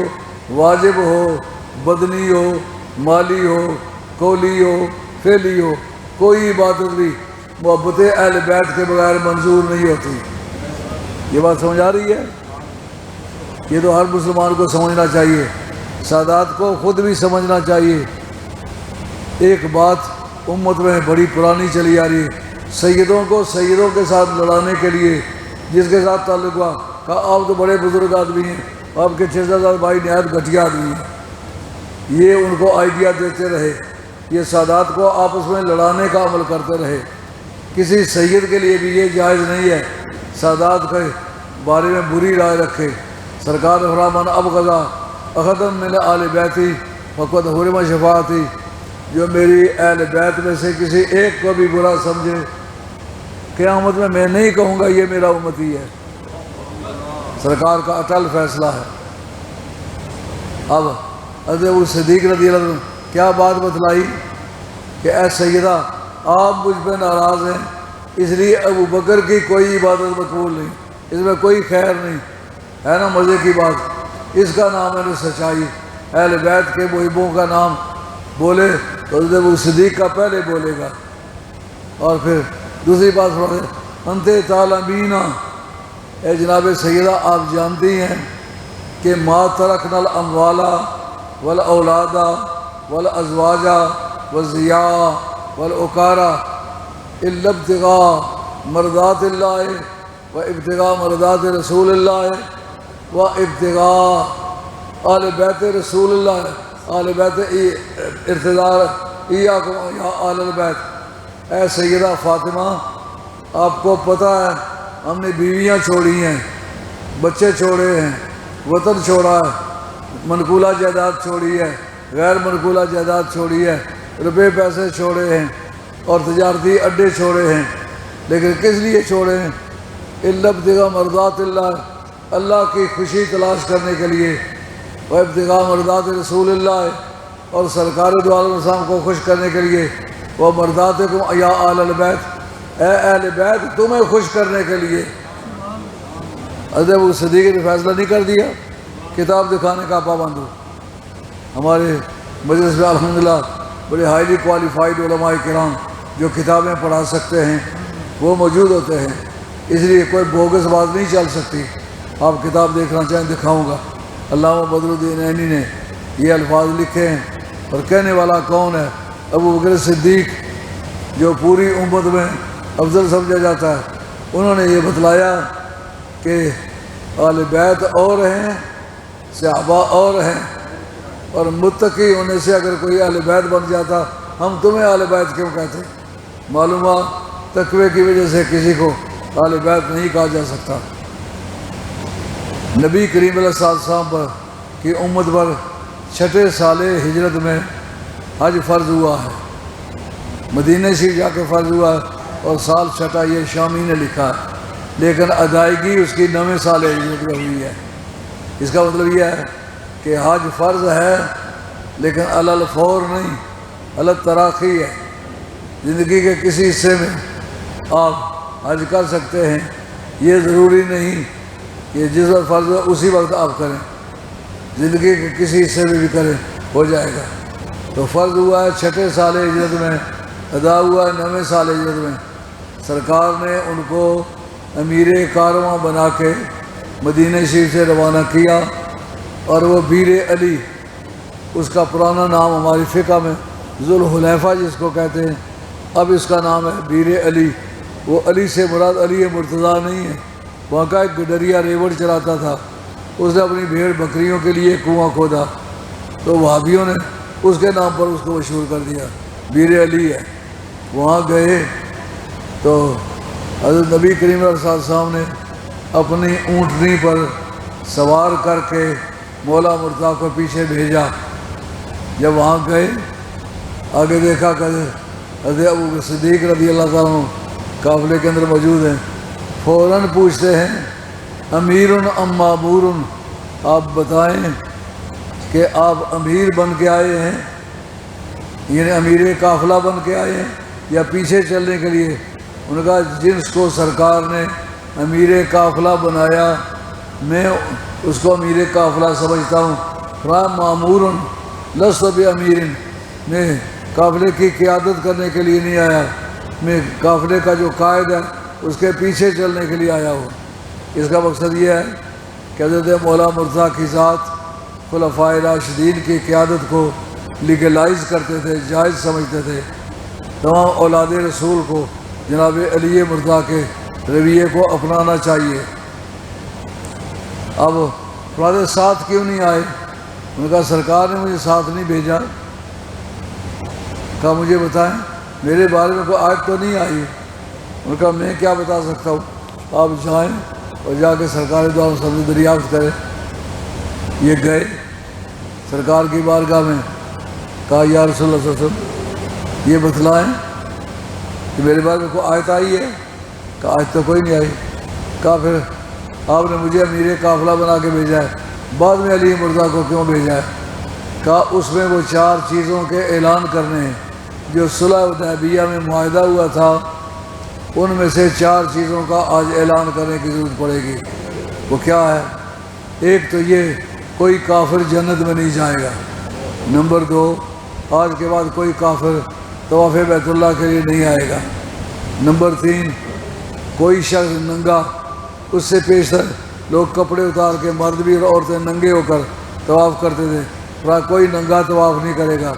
واجب ہو، بدنی ہو، مالی ہو، قولی ہو، فعلی ہو، کوئی عبادت بھی محبت اہل بیت کے بغیر منظور نہیں ہوتی۔ یہ بات سمجھ آ رہی ہے؟ یہ تو ہر مسلمان کو سمجھنا چاہیے، سادات کو خود بھی سمجھنا چاہیے۔ ایک بات امت میں بڑی پرانی چلی آ رہی ہے، سیدوں کو سیدوں کے ساتھ لڑانے کے لیے جس کے ساتھ تعلق ہوا کہا آپ تو بڑے بزرگ آدمی ہیں، آپ کے 6 بھائی نہایت گھٹیا آدمی ہیں۔ یہ ان کو آئیڈیا دیتے رہے، یہ سادات کو آپس میں لڑانے کا عمل کرتے رہے۔ کسی سید کے لیے بھی یہ جائز نہیں ہے سادات کے بارے میں بری رائے رکھے۔ سرکار فرمان اب غذا اخدم من آل بیتی فقد حرم شفاعتی، جو میری اہل بیت میں سے کسی ایک کو بھی برا سمجھے قیامت میں نہیں کہوں گا یہ میرا امتی ہے۔ سرکار کا اٹل فیصلہ ہے۔ اب حضرت ابو صدیق رضی اللہ عنہ کیا بات بتلائی کہ اے سیدہ آپ مجھ پہ ناراض ہیں، اس لیے ابو بکر کی کوئی عبادت مقبول نہیں، اس میں کوئی خیر نہیں ہے نا۔ مزے کی بات، اس کا نام ہے سچائی۔ اہل بیت کے محبوں کا نام بولے تو حضرت ابو صدیق کا پہلے بولے گا۔ اور پھر دوسری بات انت تعلمین، اے جناب سیدہ آپ جانتی ہیں کہ ما ترکنا الاموال والاولاد والازواج والضیاء والعقارا الا ابتغاء مرضات اللہ و ابتغاء مرضات رسول اللہ و ابتغاء آل بیت رسول اللہ آل بیت ارتدار ایاکم یا آل البیت۔ اے سیدہ فاطمہ آپ کو پتہ ہے ہم نے بیویاں چھوڑی ہیں، بچے چھوڑے ہیں، وطن چھوڑا ہے، منقولہ جائیداد چھوڑی ہے، غیر منقولہ جائیداد چھوڑی ہے، روپے پیسے چھوڑے ہیں اور تجارتی اڈے چھوڑے ہیں، لیکن کس لیے چھوڑے ہیں؟ الا ابتغاء مرضات اللہ، اللہ کی خوشی تلاش کرنے کے لیے، و ابتغاء مرضات رسول اللہ، اور سرکار دو عالم السلام کو خوش کرنے کے لیے، وہ مرضاتکم یا آل البیت، اے اہل بیت تمہیں خوش کرنے کے لیے۔ حضرت ابو صدیق نے فیصلہ نہیں کر دیا کتاب دکھانے کا پابند ہو۔ ہمارے مجلس میں الحمدللہ بڑے ہائیلی کوالیفائڈ علماء کرام جو کتابیں پڑھا سکتے ہیں وہ موجود ہوتے ہیں، اس لیے کوئی بوگس بات نہیں چل سکتی۔ آپ کتاب دیکھنا چاہیں دکھاؤں گا۔ علامہ بدر الدین عینی نے یہ الفاظ لکھے ہیں، اور کہنے والا کون ہے؟ ابو بکر صدیق جو پوری امت میں افضل سمجھا جاتا ہے۔ انہوں نے یہ بتلایا کہ اہل بیت اور ہیں، صحابہ اور ہیں، اور متقی ہونے سے اگر کوئی اہل بیت بن جاتا ہم تمہیں اہل بیت کیوں کہتے؟ معلومہ تقوی کی وجہ سے کسی کو اہل بیت نہیں کہا جا سکتا۔ نبی کریم علیہ السلام پر کی امت پر چھٹے سال ہجرت میں حج فرض ہوا ہے، مدینہ شریف جا کے فرض ہوا ہے، اور سال چھٹا یہ شامی نے لکھا ہے، لیکن ادائیگی اس کی 9ویں سال ہجرت میں ہوئی ہے۔ اس کا مطلب یہ ہے کہ حج فرض ہے لیکن علی الفور نہیں، علی التراخی ہے۔ زندگی کے کسی حصے میں آپ حج کر سکتے ہیں، یہ ضروری نہیں کہ جس وقت فرض ہے اسی وقت آپ کریں، زندگی کے کسی حصے میں بھی کریں ہو جائے گا۔ تو فرض ہوا ہے چھٹے سال ہجرت میں، ادا ہوا ہے 9ویں سال ہجرت میں۔ سرکار نے ان کو امیر کارواں بنا کے مدینہ شریف سے روانہ کیا، اور وہ بیر علی، اس کا پرانا نام ہماری فقہ میں ذوالحلیفہ جس کو کہتے ہیں، اب اس کا نام ہے بیر علی۔ وہ علی سے مراد علی مرتضیٰ نہیں ہے، وہاں کا ایک گڈریا ریوڑ چلاتا تھا، اس نے اپنی بھیڑ بکریوں کے لیے کنواں کھودا، تو وہابیوں نے اس کے نام پر اس کو مشہور کر دیا، بیر علی ہے۔ وہاں گئے تو حضرت نبی کریم علیہ السلام نے اپنی اونٹنی پر سوار کر کے مولا مرتضیٰ کو پیچھے بھیجا۔ جب وہاں گئے آگے دیکھا کہ حضرت ابو بکر صدیق رضی اللہ تعالیٰ عنہ قافلے کے اندر موجود ہیں، فوراً پوچھتے ہیں امیر ام مامور، آپ بتائیں کہ آپ امیر بن کے آئے ہیں، یعنی امیر قافلہ بن کے آئے ہیں یا پیچھے چلنے کے لیے؟ انہوں نے کہا جس کو سرکار نے امیر قافلہ بنایا میں اس کو امیر قافلہ سمجھتا ہوں۔ مامور لست بامیر، میں قافلے کی قیادت کرنے کے لیے نہیں آیا، میں قافلے کا جو قائد ہے اس کے پیچھے چلنے کے لیے آیا ہوں۔ اس کا مقصد یہ ہے کہ حضرت مولا مرتضیٰ کی ذات خلفائے راشدین کی قیادت کو لیگلائز کرتے تھے، جائز سمجھتے تھے۔ تمام اولاد رسول کو جناب علی مرتضیٰ کے رویے کو اپنانا چاہیے۔ اب فرماتے ساتھ کیوں نہیں آئے؟ انہوں نے کہا سرکار نے مجھے ساتھ نہیں بھیجا۔ کہا مجھے بتائیں، میرے بارے میں کوئی آیت تو نہیں آئی؟ انہوں نے کہا میں کیا بتا سکتا ہوں، آپ جائیں اور جا کے سرکار دعا سے دریافت کریں۔ یہ گئے سرکار کی بارگاہ میں، کہا یا رسول اللہ صلی اللہ علیہ وسلم یہ بتلائیں کہ میرے بارے میں کوئی آیت آئی ہے؟ کہا آج تو کوئی نہیں آئی. کہا پھر آپ نے مجھے امیر قافلہ بنا کے بھیجا ہے, بعد میں علی مرزا کو کیوں بھیجا ہے؟ کہا اس میں وہ 4 چیزوں کے اعلان کرنے ہیں جو صلح حدیبیہ میں معاہدہ ہوا تھا, ان میں سے 4 چیزوں کا آج اعلان کرنے کی ضرورت پڑے گی. وہ کیا ہے؟ ایک تو یہ کوئی کافر جنت میں نہیں جائے گا. نمبر 2, آج کے بعد کوئی کافر طواف بیت اللہ کے لیے نہیں آئے گا. نمبر 3, کوئی شخص ننگا, اس سے پیشتر لوگ کپڑے اتار کے, مرد بھی اور عورتیں ننگے ہو کر طواف کرتے تھے, کوئی ننگا طواف نہیں کرے گا.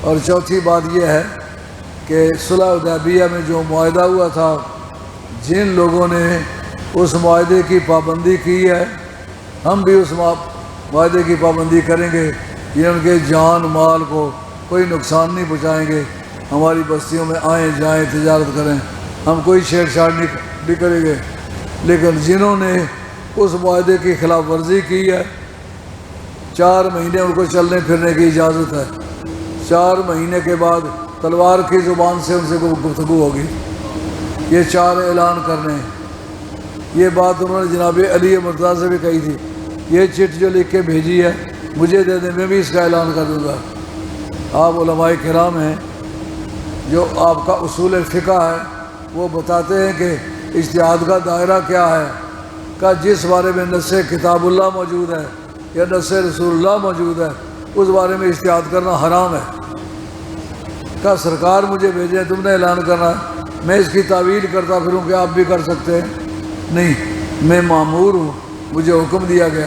اور چوتھی بات یہ ہے کہ صلح حدیبیہ میں جو معاہدہ ہوا تھا, جن لوگوں نے اس معاہدے کی پابندی کی ہے, ہم بھی اس معاہدے کی پابندی کریں گے. یہ ان کے جان مال کو کوئی نقصان نہیں پہنچائیں گے, ہماری بستیوں میں آئیں جائیں تجارت کریں, ہم کوئی چھیڑ چھاڑ نہیں کریں گے. لیکن جنہوں نے اس معاہدے کی خلاف ورزی کی ہے, 4 مہینے ان کو چلنے پھرنے کی اجازت ہے. 4 مہینے کے بعد تلوار کی زبان سے ان سے گفتگو ہوگی. یہ 4 اعلان کرنے ہیں. یہ بات انہوں نے جناب علی مرتضیٰ سے بھی کہی تھی. یہ چٹ جو لکھ کے بھیجی ہے مجھے دے دیں, میں بھی اس کا اعلان کر دوں گا. آپ علماء کرام ہیں, جو آپ کا اصول فقہ ہے وہ بتاتے ہیں کہ اجتہاد کا دائرہ کیا ہے. کہ جس بارے میں نص کتاب اللہ موجود ہے یا نص رسول اللہ موجود ہے, اس بارے میں اجتہاد کرنا حرام ہے. کہ سرکار مجھے بھیجے, تم نے اعلان کرنا ہے, میں اس کی تعویل کرتا پھروں کہ آپ بھی کر سکتے ہیں؟ نہیں, میں مامور ہوں, مجھے حکم دیا گیا.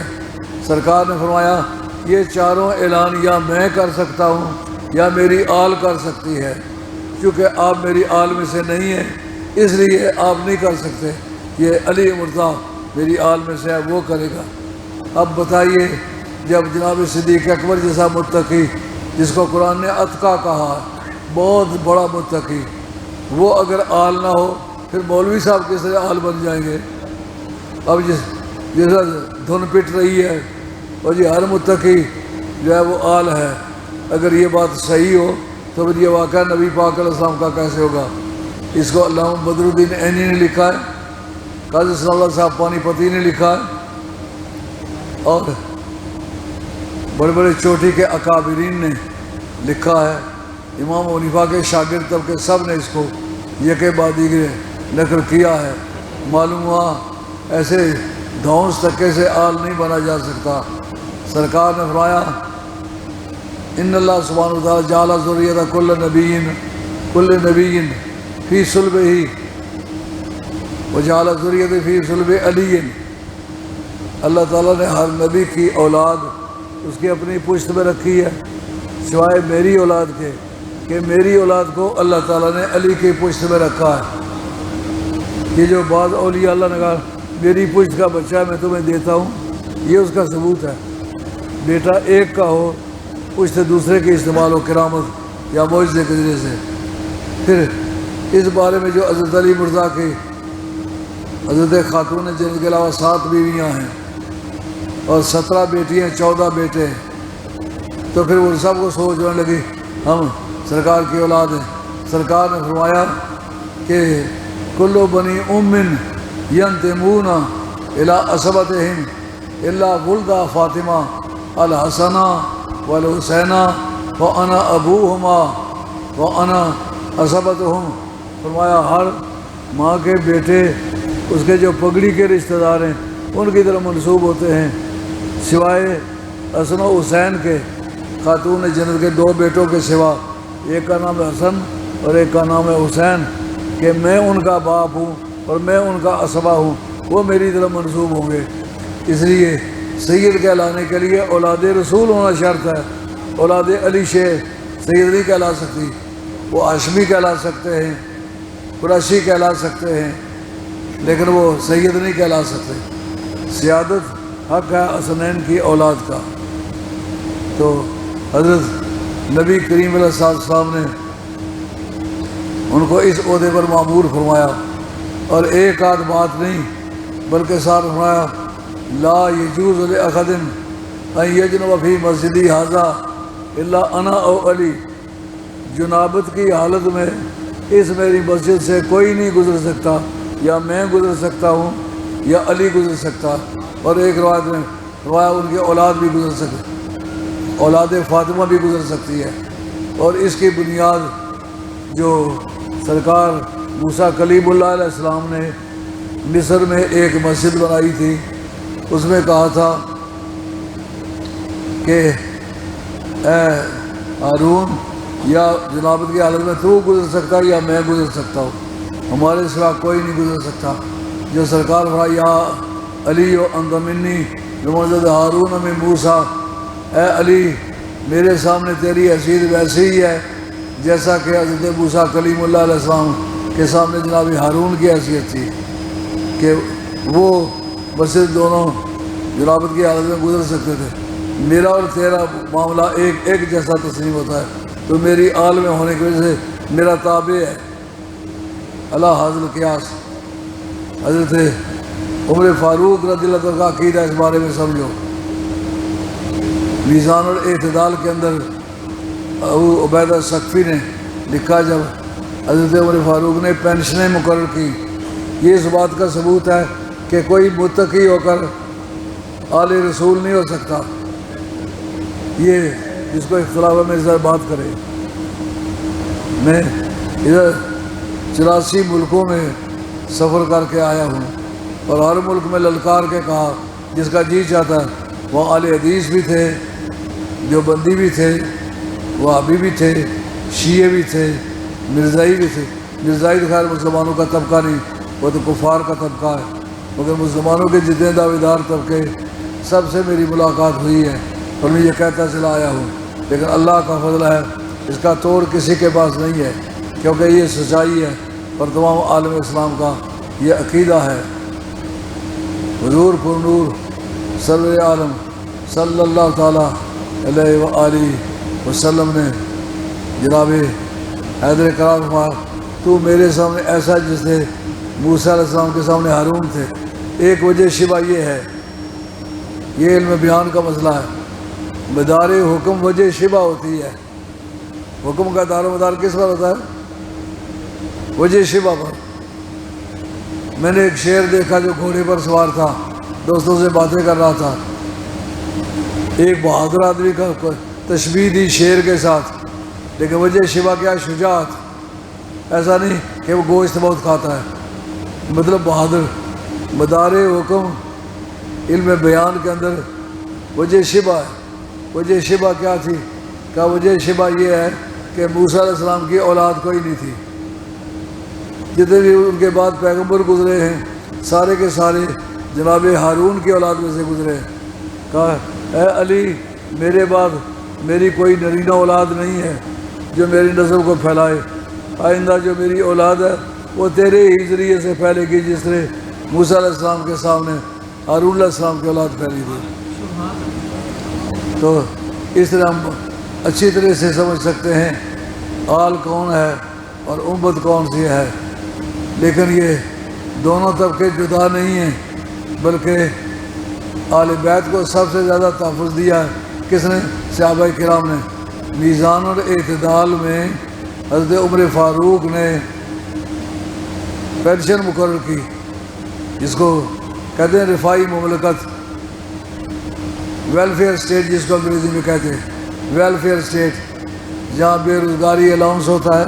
سرکار نے فرمایا یہ 4 اعلان یا میں کر سکتا ہوں یا میری آل کر سکتی ہے. چونکہ آپ میری آل میں سے نہیں ہیں اس لیے آپ نہیں کر سکتے. یہ علی مرتضیٰ میری آل میں سے ہے, وہ کرے گا. اب بتائیے, جب جناب صدیق اکبر جیسا متقی, جس کو قرآن نے اتقا کہا, بہت بڑا متقی, وہ اگر آل نہ ہو پھر مولوی صاحب کس طرح آل بن جائیں گے؟ اب جیسا دھن پٹ رہی ہے, اور جی ہر متقی جو ہے وہ آل ہے. اگر یہ بات صحیح ہو تو پھر یہ واقعہ نبی پاک علیہ السلام کا کیسے ہوگا؟ اس کو علامہ بدر الدین عینی نے لکھا ہے, قاضی ثناء اللہ صاحب پانی پتی نے لکھا ہے, اور بڑے بڑے چوٹی کے اکابرین نے لکھا ہے. امام حنیفہ کے شاگرد طبقے سب نے اس کو یکے بعد دیگرے نقل کیا ہے. معلوم ہوا ایسے دھونس تکے سے آل نہیں بنا جا سکتا. سرکار نے فرمایا ان اللہ سبحانہ و تعالیٰ جعل ذریۃ کل نبی فی صلبہ وجعل ذریۃ فی صلب علی. اللہ تعالیٰ نے ہر نبی کی اولاد اس کی اپنی پشت میں رکھی ہے, سوائے میری اولاد کے, کہ میری اولاد کو اللہ تعالیٰ نے علی کی پشت میں رکھا ہے. یہ جو بعض اولیاء اللہ نے کہا میری پشت کا بچہ میں تمہیں دیتا ہوں, یہ اس کا ثبوت ہے. بیٹا ایک کا ہو, پشت دوسرے کے استعمال ہو کرامت یا معجزے کے ذریعے سے. پھر اس بارے میں جو حضرت علی مرزا کی حضرت خاتون جن کے علاوہ 7 بیویاں ہیں اور 17 بیٹیاں 14 بیٹے ہیں, تو پھر وہ سب کو سوچ ہونے لگی ہم سرکار کی اولاد ہیں. سرکار نے فرمایا کہ کلو بنی امن ینتمون الی عصبتہم الا ولد فاطمہ الحسن والحسین وانا ابوہما وانا عصبتہم. فرمایا ہر ماں کے بیٹے اس کے جو پگڑی کے رشتہ دار ہیں ان کی طرف منسوب ہوتے ہیں, سوائے حسن و حسین کے. خاتون جنت کے 2 بیٹوں کے سوا, ایک کا نام ہے حسن اور ایک کا نام ہے حسین, کہ میں ان کا باپ ہوں اور میں ان کا عصبہ ہوں, وہ میری طرف منسوب ہوں گے. اس لیے سید کہلانے کے لیے اولاد رسول ہونا شرط ہے. اولاد علی شیخ سید نہیں کہلا سکتی, وہ ہاشمی کہلا سکتے ہیں, قریشی کہلا سکتے ہیں, لیکن وہ سید نہیں کہلا سکتے. سیادت حق ہے حسنین کی اولاد کا. تو حضرت نبی کریم علیہ السلام نے ان کو اس عہدے پر مامور فرمایا, اور ایک آدھ بات نہیں بلکہ ساتھ فرمایا لا یجوز لأحد ان یجنب فی مسجدی ھذا الا انا او علی. جنابت کی حالت میں اس میری مسجد سے کوئی نہیں گزر سکتا یا میں گزر سکتا ہوں یا علی گزر سکتا، اور ایک روایت میں روایت ان کی اولاد بھی گزر سکتی، اولاد فاطمہ بھی گزر سکتی ہے۔ اور اس کی بنیاد جو سرکار موسیٰ کلیم اللہ علیہ السلام نے مصر میں ایک مسجد بنائی تھی، اس میں کہا تھا کہ اے ہارون، یا جنابت کی حالت میں تو گزر سکتا ہے یا میں گزر سکتا ہوں، ہمارے سوا کوئی نہیں گزر سکتا۔ جو سرکار فرمایا یا علی و انت منی بمنزلۃ ہارون من موسیٰ، اے علی میرے سامنے تیری حیثیت ویسی ہی ہے جیسا کہ حضرت موسیٰ کلیم اللہ علیہ السلام کے سامنے جناب ہارون کی حیثیت تھی، کہ وہ مسجد دونوں جنابت کی حالت میں گزر سکتے تھے۔ میرا اور تیرا معاملہ ایک جیسا تسلیم ہوتا ہے، تو میری عالم ہونے کی وجہ سے میرا تابع ہے۔ اللہ حاضر قیاس، حضرت عمر فاروق رضی اللہ عنہ کا عقیدہ اس بارے میں سمجھو۔ میزان الاعتدال کے اندر ابو عبیدہ ثقفی نے لکھا، جب حضرت عمر فاروق نے پینشنیں مقرر کی، یہ اس بات کا ثبوت ہے کہ کوئی متقی ہو کر آل رسول نہیں ہو سکتا، یہ جس کو اختلاف ہے میرے ساتھ بات کرے۔ میں ادھر 84 ملکوں میں سفر کر کے آیا ہوں، اور ہر ملک میں للکار کے کہا جس کا جی چاہتا ہے۔ وہاں اہل حدیث بھی تھے، جو بندی بھی تھے، وہابی بھی تھے، شیعہ بھی تھے، مرزائی بھی تھے۔ مرزائی تو خیر مسلمانوں کا طبقہ نہیں، وہ تو کفار کا طبقہ ہے، مگر مسلمانوں کے جتنے دعوے دار طبقے سب سے میری ملاقات ہوئی ہے، اور میں یہ کہتا چلا آیا ہوں۔ لیکن اللہ کا فضل ہے، اس کا توڑ کسی کے پاس نہیں ہے، کیونکہ یہ سچائی ہے اور تمام عالم اسلام کا یہ عقیدہ ہے۔ حضور پر نور سرور عالم صلی اللہ تعالیٰ علیہ وآلہ وسلم نے جناب حیدر کرام فرمایا، تو میرے سامنے ایسا جس نے موسیٰ علیہ السلام کے سامنے ہارون تھے۔ ایک وجہ شبہ یہ ہے، یہ علم بیان کا مسئلہ ہے، مدار حکم وجہ شبہ ہوتی ہے۔ حکم کا دار و مدار کس پر ہوتا ہے؟ وجہ شبہ پر۔ میں نے ایک شیر دیکھا جو گھوڑے پر سوار تھا، دوستوں سے باتیں کر رہا تھا، ایک بہادر آدمی کا تشبیہ دی شیر کے ساتھ، لیکن وجہ شبہ کیا؟ شجاعت۔ ایسا نہیں کہ وہ گوشت بہت کھاتا ہے، مطلب بہادر۔ مدار حکم علم بیان کے اندر وجہ شبہ ہے۔ وجہ شبہ کیا تھی؟ کہ وجہ شبہ یہ ہے کہ موسیٰ علیہ السلام کی اولاد کوئی نہیں تھی، جتنے بھی ان کے بعد پیغمبر گزرے ہیں سارے کے سارے جناب ہارون کی اولاد میں سے گزرے ہیں۔ کہا اے علی میرے بعد میری کوئی نرینہ اولاد نہیں ہے جو میری نسل کو پھیلائے، آئندہ جو میری اولاد ہے وہ تیرے ہی ذریعے سے پھیلے گی، جس طرح موسیٰ علیہ السلام کے سامنے ہارون علیہ السلام کی اولاد پھیلی تھی۔ تو اس طرح ہم اچھی طرح سے سمجھ سکتے ہیں آل کون ہے اور امت کون سی ہے۔ لیکن یہ دونوں طبقے جدا نہیں ہیں، بلکہ آل بیت کو سب سے زیادہ تحفظ دیا ہے کس نے؟ صحابہ کرام نے۔ میزان الاعتدال میں حضرت عمر فاروق نے پینشن مقرر کی، جس کو کہتے ہیں رفاعی مملکت، ویلفیئر اسٹیٹ جس کو انگریزی میں کہتے ہیں، ویلفیئر اسٹیٹ، جہاں بے روزگاری الاؤنس ہوتا ہے،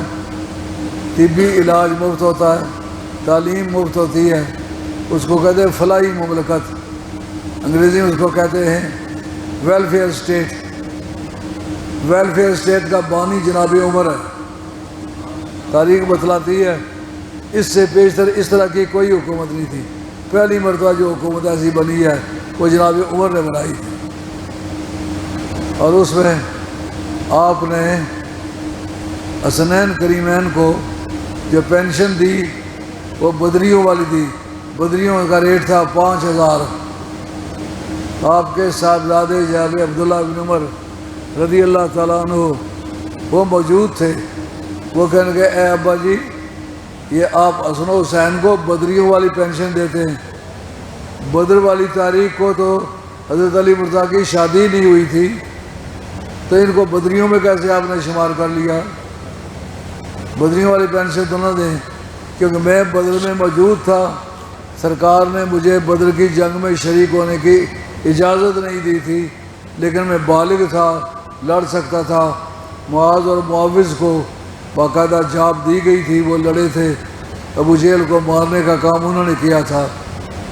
طبی علاج مفت ہوتا ہے، تعلیم مفت ہوتی ہے، اس کو کہتے ہیں فلاحی مملکت، انگریزی میں اس کو کہتے ہیں ویلفیئر اسٹیٹ۔ ویلفیئر اسٹیٹ کا بانی جناب عمر ہے۔ تاریخ بتلاتی ہے اس سے پیشتر اس طرح کی کوئی حکومت نہیں تھی، پہلی مرتبہ جو حکومت ایسی بنی ہے وہ جناب عمر نے بنائی تھی، اور اس میں آپ نے حسنین کریمین کو جو پینشن دی وہ بدریوں والی دی۔ بدریوں کا ریٹ تھا 5000۔ آپ کے صاحبزادے جناب عبداللہ بن عمر رضی اللہ تعالیٰ عنہ وہ موجود تھے۔ وہ کہنے کہ اے ابا جی، یہ آپ حسن و حسین کو بدریوں والی پینشن دیتے ہیں، بدر والی تاریخ کو تو حضرت علی مرتضیٰ کی شادی نہیں ہوئی تھی، تو ان کو بدریوں میں کیسے آپ نے شمار کر لیا؟ بدریوں والی پینشن تو نہ دیں، کیونکہ میں بدر میں موجود تھا، سرکار نے مجھے بدر کی جنگ میں شریک ہونے کی اجازت نہیں دی تھی، لیکن میں بالغ تھا، لڑ سکتا تھا۔ معاذ اور معاوض کو باقاعدہ جاب دی گئی تھی، وہ لڑے تھے، ابو جہل کو مارنے کا کام انہوں نے کیا تھا،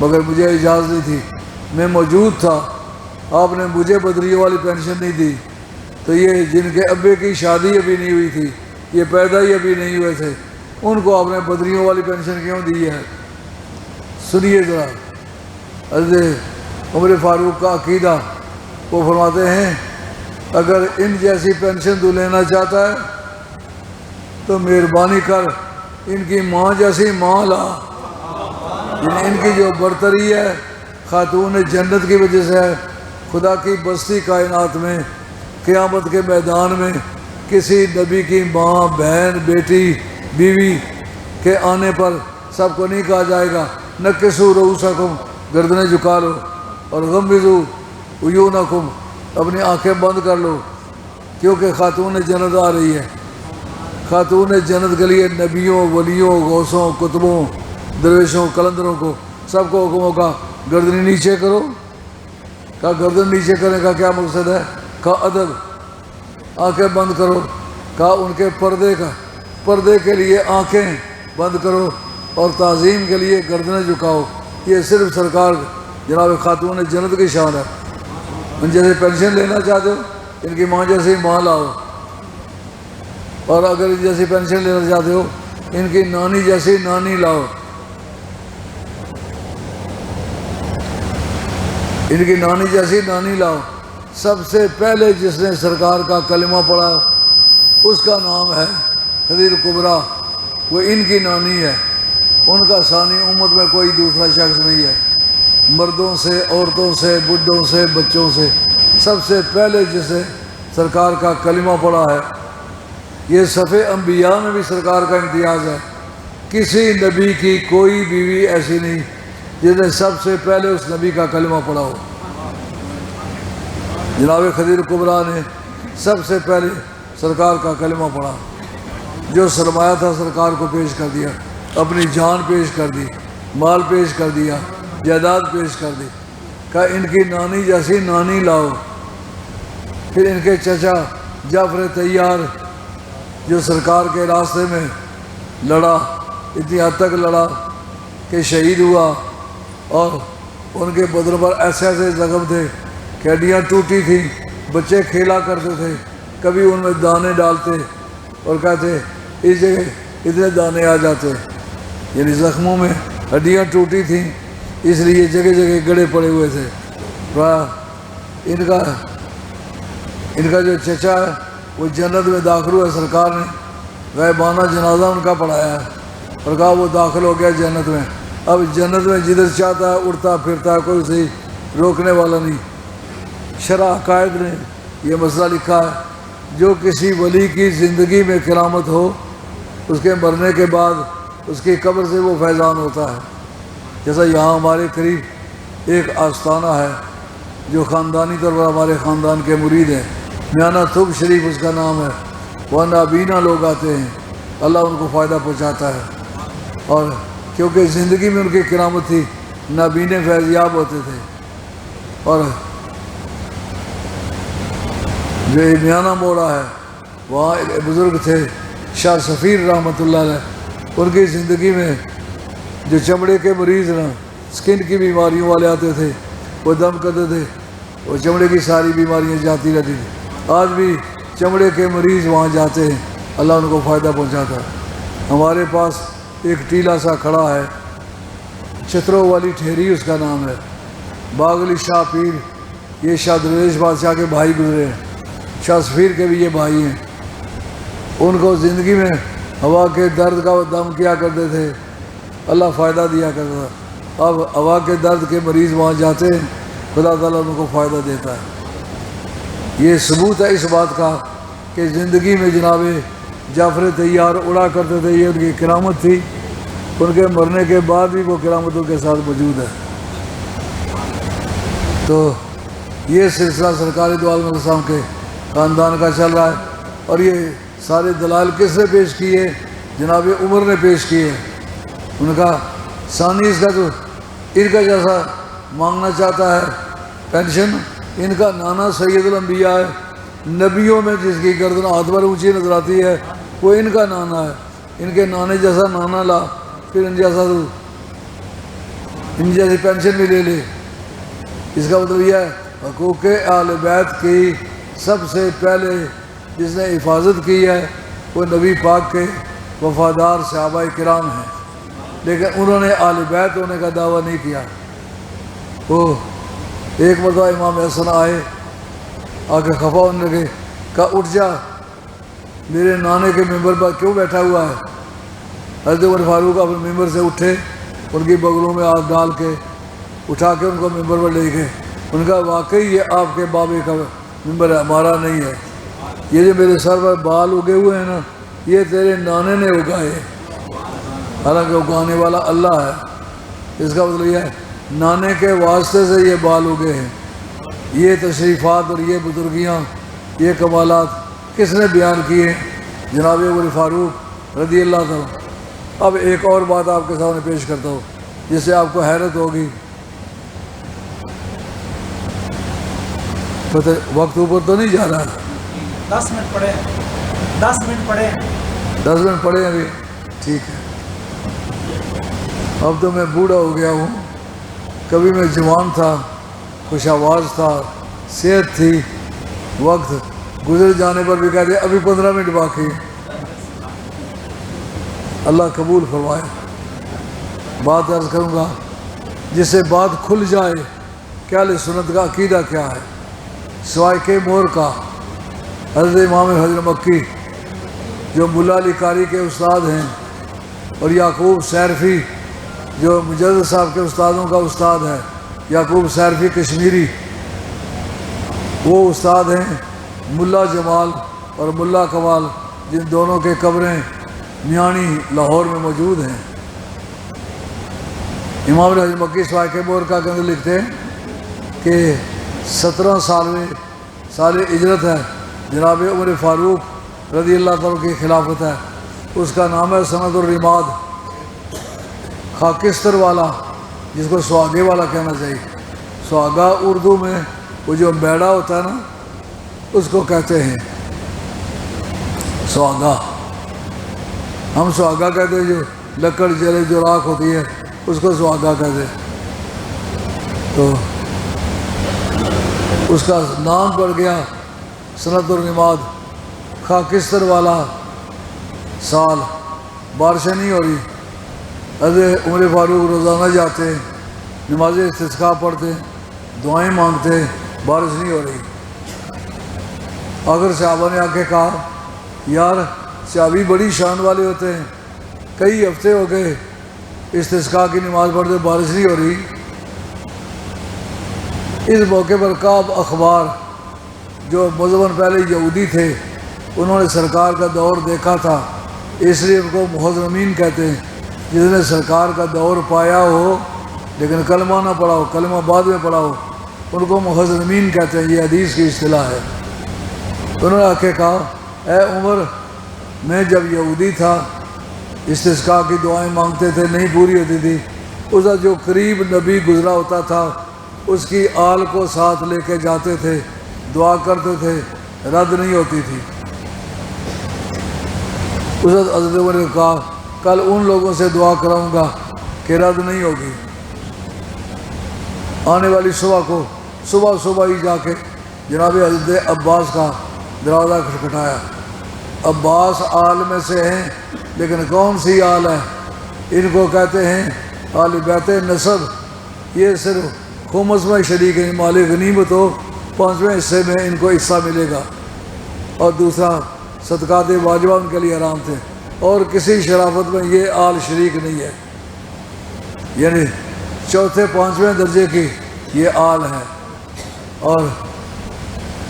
مگر مجھے اجازت نہیں تھی، میں موجود تھا۔ آپ نے مجھے بدریوں والی پینشن نہیں دی، تو یہ جن کے ابے کی شادی ابھی نہیں ہوئی تھی، یہ پیدا ہی ابھی نہیں ہوئے تھے، ان کو آپ نے بدریوں والی پینشن کیوں دی ہے؟ سنیے ذرا حضرت عمر فاروق کا عقیدہ، وہ فرماتے ہیں اگر ان جیسی پینشن تو لینا چاہتا ہے تو مہربانی کر ان کی ماں جیسی ماں لا، یعنی ان کی جو برتری ہے خاتون جنت کی وجہ سے ہے۔ خدا کی بستی کائنات میں قیامت کے میدان میں کسی نبی کی ماں، بہن، بیٹی، بیوی کے آنے پر سب کو نہیں کہا جائے گا نکسو رؤوسکم، گردنیں جھکا لو، اور غمضوا عیونکم، اپنی آنکھیں بند کر لو، کیونکہ خاتون جنت آ رہی ہے۔ خاتون جنت کے لیے نبیوں، ولیوں، غوثوں، کتبوں، درویشوں، کلندروں کو سب کو حکم ہوگا گردنیں نیچے کرو۔ کہا گردن نیچے کرنے کا کیا مقصد ہے؟ کہا ادب، آنکھیں بند کرو، کہا ان کے پردے کے لیے آنکھیں بند کرو، اور تعظیم کے لیے گردنیں جھکاؤ۔ یہ صرف سرکار جناب خاتون جنت کی شان ہے۔ ان جیسے پینشن لینا چاہتے ہو ان کی ماں جیسی ماں لاؤ، اور اگر ان جیسی پینشن لینا چاہتے ہو ان کی نانی جیسی نانی لاؤ، ان کی نانی جیسی نانی لاؤ۔ سب سے پہلے جس نے سرکار کا کلمہ پڑھا اس کا نام ہے خدیجہ کبریٰ، وہ ان کی نانی ہے، ان کا ثانی امت میں کوئی دوسرا شخص نہیں ہے۔ مردوں سے، عورتوں سے، بڈھوں سے، بچوں سے سب سے پہلے جس نے سرکار کا کلمہ پڑھا ہے۔ یہ صفِ انبیاء میں بھی سرکار کا امتیاز ہے، کسی نبی کی کوئی بیوی ایسی نہیں جس نے سب سے پہلے اس نبی کا کلمہ پڑھا ہو۔ جناب خدیجہ کبریٰ نے سب سے پہلے سرکار کا کلمہ پڑھا، جو سرمایہ تھا سرکار کو پیش کر دیا، اپنی جان پیش کر دی، مال پیش کر دیا، جائیداد پیش کر دی، کہا ان کی نانی جیسی نانی لاؤ۔ پھر ان کے چچا جعفر طیار جو سرکار کے راستے میں لڑا، اتنی حد تک لڑا کہ شہید ہوا، اور ان کے بدن پر ایسے ایسے زخم تھے کہ ہڈیاں ٹوٹی تھیں، بچے کھیلا کرتے تھے، کبھی ان میں دانے ڈالتے اور کہتے اس جگہ اتنے دانے آ جاتے، یعنی زخموں میں ہڈیاں ٹوٹی تھیں اس لیے جگہ جگہ گڑے پڑے ہوئے تھے۔ ان کا جو چچا ہے وہ جنت میں داخل ہوا، سرکار نے غائبانہ جنازہ ان کا پڑھایا ہے اور کہا وہ داخل ہو گیا جنت میں۔ اب جنت میں جدھر چاہتا ہے اڑتا پھرتا ہے، کوئی اسے روکنے والا نہیں۔ شرح عقائد نے یہ مسئلہ لکھا ہے جو کسی ولی کی زندگی میں کرامت ہو، اس کے مرنے کے بعد اس کی قبر سے وہ فیضان ہوتا ہے۔ جیسا یہاں ہمارے قریب ایک آستانہ ہے جو خاندانی طور پر ہمارے خاندان کے مرید ہیں، میانہ تھوب شریف اس کا نام ہے، وہاں نابینا لوگ آتے ہیں، اللہ ان کو فائدہ پہنچاتا ہے، اور کیونکہ زندگی میں ان کی کرامت تھی نابینے فیض یاب ہوتے تھے۔ اور جو میانہ موڑا ہے وہاں ایک بزرگ تھے شاہ سفیر رحمۃ اللہ علیہ، ان کی زندگی میں جو چمڑے کے مریض نا سکن کی بیماریوں والے آتے تھے وہ دم کرتے تھے، وہ چمڑے کی ساری بیماریاں جاتی رہتی تھیں۔ آج بھی چمڑے کے مریض وہاں جاتے ہیں، اللہ ان کو فائدہ پہنچاتا ہے۔ ہمارے پاس ایک ٹیلہ سا کھڑا ہے، چتروں والی ٹھہری اس کا نام ہے، باغلی شاہ پیر، یہ شاہ درویش بادشاہ کے بھائی گزرے ہیں، شاہ سفیر کے بھی یہ بھائی ہیں۔ ان کو زندگی میں ہوا کے درد کا وہ دم کیا کرتے تھے، اللہ فائدہ دیا کرتا تھا۔ اب ہوا کے درد کے مریض وہاں جاتے ہیں، خدا تعالیٰ ان کو فائدہ دیتا ہے۔ یہ ثبوت ہے اس بات کا کہ زندگی میں جناب جعفر طیار اڑا کرتے تھے، یہ ان کی کرامت تھی، ان کے مرنے کے بعد بھی وہ کرامتوں کے ساتھ موجود ہے۔ تو یہ سلسلہ سرکار دو عالم السلام کے خاندان کا چل رہا ہے، اور یہ سارے دلائل کس نے پیش کیے؟ جناب عمر نے پیش کیے، ان کا ثانی اس کا تو ان کا جیسا مانگنا چاہتا ہے پینشن، ان کا نانا سید الانبیاء ہے، نبیوں میں جس کی گردن ہاتھ پر اونچی نظر آتی ہے وہ ان کا نانا ہے، ان کے نانے جیسا نانا لا، پھر ان جیسا تو ان جیسی پینشن بھی لے لے۔ اس کا مطلب یہ ہے حقوق اہل بیت کی سب سے پہلے جس نے حفاظت کی ہے وہ نبی پاک کے وفادار صحابہ کرام ہیں، لیکن انہوں نے اہل بیت ہونے کا دعویٰ نہیں کیا۔ وہ ایک مرتبہ امام حسن آئے، آ کے خفا ہونے لگے، کہا اٹھ جا، میرے نانے کے ممبر پر کیوں بیٹھا ہوا ہے؟ حضرت عمر فاروق اپنے ممبر سے اٹھے، ان کی بغلوں میں ہاتھ ڈال کے اٹھا کے ان کو ممبر پر لے گئے۔ ان کا واقعی یہ آپ کے بابے کا ممبر ہے، ہمارا نہیں ہے، یہ جو میرے سر پر بال اگے ہوئے ہیں نا یہ تیرے نانے نے اگائے، حالانکہ اگانے والا اللہ ہے۔ اس کا مطلب یہ ہے نانے کے واسطے سے یہ بال اگے ہیں۔ یہ تشریفات اور یہ بزرگیاں، یہ کمالات کس نے بیان کیے؟ جناب عمر فاروق رضی اللہ تعالیٰ۔ اب ایک اور بات آپ کے سامنے پیش کرتا ہوں جس سے آپ کو حیرت ہوگی۔ وقت اوپر تو نہیں جا رہا؟ 10 منٹ پڑے ہیں، 10 منٹ پڑے ہیں، 10 منٹ پڑے ہیں ابھی، ٹھیک ہے۔ اب تو میں بوڑھا ہو گیا ہوں، کبھی میں جوان تھا، خوش آواز تھا، صحت تھی، وقت گزر جانے پر بھی کہتے ابھی 15 منٹ باقی۔ اللہ قبول فرمائے۔ بات عرض کروں گا جس سے بات کھل جائے کہ اہل سنت کا عقیدہ کیا ہے، سوائے کے مور کا۔ حضرت امام حضرت مکی جو ملا علی قاری کے استاد ہیں اور یعقوب سیرفی جو مجدد صاحب کے استادوں کا استاد ہے، یعقوب سیرفی کشمیری، وہ استاد ہیں ملا جمال اور ملا کمال، جن دونوں کے قبریں میانی لاہور میں موجود ہیں۔ امام حضرت مکی سوائے کے مور کا کے اندر لکھتے ہیں کہ 17 سال ہجرت ہے، جناب عمر فاروق رضی اللہ تعالیٰ کی خلافت ہے، اس کا نام ہے سند الرماد، خاکستر والا، جس کو سہاگے والا کہنا چاہیے۔ سہاگا اردو میں وہ جو بیڑا ہوتا ہے نا اس کو کہتے ہیں سہاگا، ہم سہاگا کہتے ہیں جو لکڑ جلے جو راکھ ہوتی ہے اس کو سہاگا کہتے ہیں۔ تو اس کا نام پڑ گیا سند الرماد، خاکستر والا سال، بارشیں نہیں ہو رہی۔ حضرت عمر فاروق روزانہ جاتے، نماز استسقاء پڑھتے، دعائیں مانگتے، بارش نہیں ہو رہی۔ آخر صحابہ نے آ کے کہا یار صحابی بڑی شان والے ہوتے ہیں، کئی ہفتے ہو گئے استسقاء کی نماز پڑھتے بارش نہیں ہو رہی۔ اس موقع پر کعب اخبار جو مذہباً پہلے یہودی تھے، انہوں نے سرکار کا دور دیکھا تھا، اس لیے ان کو محضرمین کہتے ہیں۔ جس نے سرکار کا دور پایا ہو لیکن کلمہ نہ پڑھا ہو، کلمہ بعد میں پڑھا ہو، ان کو محضرمین کہتے ہیں، یہ حدیث کی اصطلاح ہے۔ انہوں نے آ کے کہا اے عمر، میں جب یہودی تھا استسقاء کی دعائیں مانگتے تھے نہیں پوری ہوتی تھی، اس کا جو قریب نبی گزرا ہوتا تھا اس کی آل کو ساتھ لے کے جاتے تھے، دعا کرتے تھے، رد نہیں ہوتی تھی۔ اس وقت حضرت عمر نے کہا کل ان لوگوں سے دعا کراؤں گا کہ رد نہیں ہوگی۔ آنے والی صبح کو صبح ہی جا کے جناب حضرت عباس کا دروازہ کھٹکھٹایا۔ عباس آل میں سے ہیں لیکن کون سی آل ہے؟ ان کو کہتے ہیں آل بیت نسب۔ یہ صرف خمس میں شریک ہیں، مال غنیمت ہو 5ویں حصے میں ان کو حصہ ملے گا، اور دوسرا صدقات واجبہ ان کے لیے حرام تھے، اور کسی شرافت میں یہ آل شریک نہیں ہے، یعنی چوتھے 5ویں درجے کی یہ آل ہے۔ اور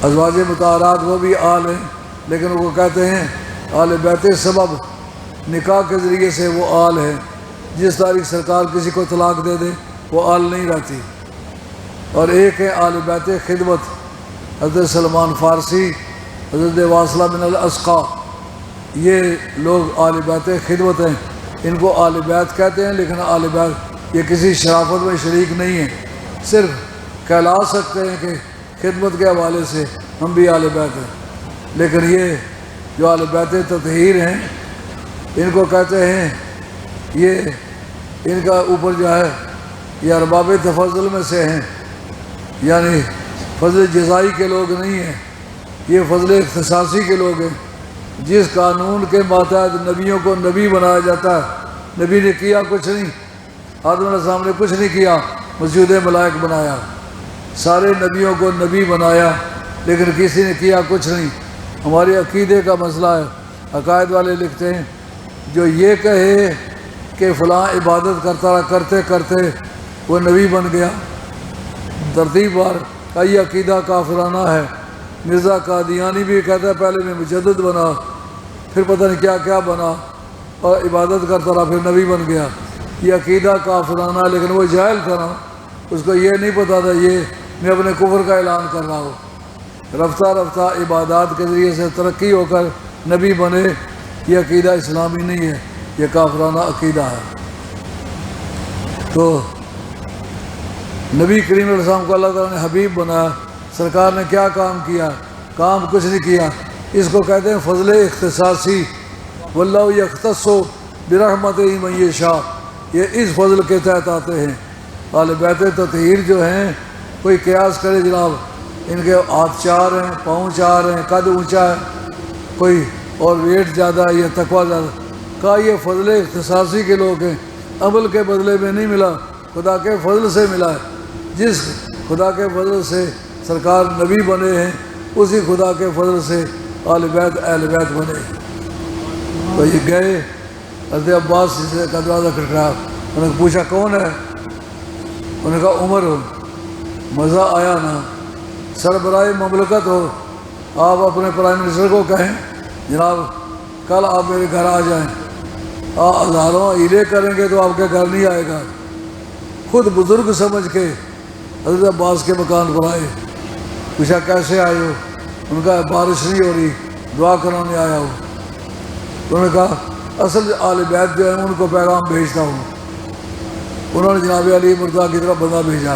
ازواج مطہرات وہ بھی آل ہیں لیکن وہ کہتے ہیں آل بیت سبب، نکاح کے ذریعے سے وہ آل ہے، جس تاریخ سرکار کسی کو طلاق دے دے وہ آل نہیں رہتی۔ اور ایک ہے آل بیت خدمت، حضرت سلمان فارسی، حضرت واصلہ بن الاسقا، یہ لوگ آل بیت خدمت ہیں، ان کو اہل بیت کہتے ہیں، لیکن اہل بیت یہ کسی شرافت میں شریک نہیں ہیں، صرف کہلا سکتے ہیں کہ خدمت کے حوالے سے ہم بھی اہل بیت ہیں، لیکن یہ جو اہل بیت تطہیر ہیں ان کو کہتے ہیں یہ ان کا اوپر جو ہے یہ ارباب تفضل میں سے ہیں، یعنی فضل جزائی کے لوگ نہیں ہیں، یہ فضل اختصاصی کے لوگ ہیں۔ جس قانون کے ماتحت نبیوں کو نبی بنایا جاتا ہے، نبی نے کیا کچھ نہیں، آدم علیہ السلام نے کچھ نہیں کیا، مسجود ملائک بنایا، سارے نبیوں کو نبی بنایا، لیکن کسی نے کیا کچھ نہیں۔ ہمارے عقیدے کا مسئلہ ہے، عقائد والے لکھتے ہیں جو یہ کہے کہ فلاں عبادت کرتا رہا، کرتے کرتے وہ نبی بن گیا، ترتیب بار کا یہ عقیدہ کافرانہ ہے۔ مرزا قادیانی بھی کہتا ہے پہلے میں مجدد بنا، پھر پتہ نہیں کیا کیا بنا، اور عبادت کرتا رہا، پھر نبی بن گیا۔ یہ عقیدہ کافرانہ ہے، لیکن وہ جاہل تھا نا، اس کو یہ نہیں پتا تھا یہ میں اپنے کفر کا اعلان کر رہا ہوں۔ رفتہ رفتہ عبادات کے ذریعے سے ترقی ہو کر نبی بنے، یہ عقیدہ اسلامی نہیں ہے، یہ کافرانہ عقیدہ ہے۔ تو نبی کریم علیہ السلام کو اللہ تعالیٰ نے حبیب بنایا، سرکار نے کیا کام کیا؟ کام کچھ نہیں کیا۔ اس کو کہتے ہیں فضل اختصاصی، واللہ یختص برحمتہ من یشاء، یہ اس فضل کے تحت آتے ہیں۔ اہل بیت تطہیر جو ہیں، کوئی قیاس کرے جناب، ان کے ہاتھ چار ہیں، پاؤں چار ہیں، قد اونچا ہے، کوئی اور ویٹ زیادہ ہے یا تقویٰ زیادہ، کہا یہ فضل اختصاصی کے لوگ ہیں، عمل کے بدلے میں نہیں ملا، خدا کے فضل سے ملا ہے۔ جس خدا کے فضل سے سرکار نبی بنے ہیں، اسی خدا کے فضل سے اہل بیت بنے۔ تو یہ گئے، حضرت عباس کا دروازہ کھٹکھٹایا، انہوں نے پوچھا کون ہے؟ انہوں نے کہا عمر ہو۔ مزہ آیا نا، سربراہ مملکت ہو، آپ اپنے پرائم منسٹر کو کہیں جناب کل آپ میرے گھر آ جائیں، ہزاروں ہیلے کریں گے تو آپ کے گھر نہیں آئے گا۔ خود بزرگ سمجھ کے حضرت عباس کے مکان پر آئے، پوچھا کیسے آئے ہو؟ ان کا بارش نہیں ہو رہی، دعا کرانے آیا ہو۔ انہوں نے کہا اصل اہل بیت جو ہیں ان کو پیغام بھیجتا ہوں۔ انہوں نے جناب علی مرتضیٰ کی طرف بندہ بھیجا،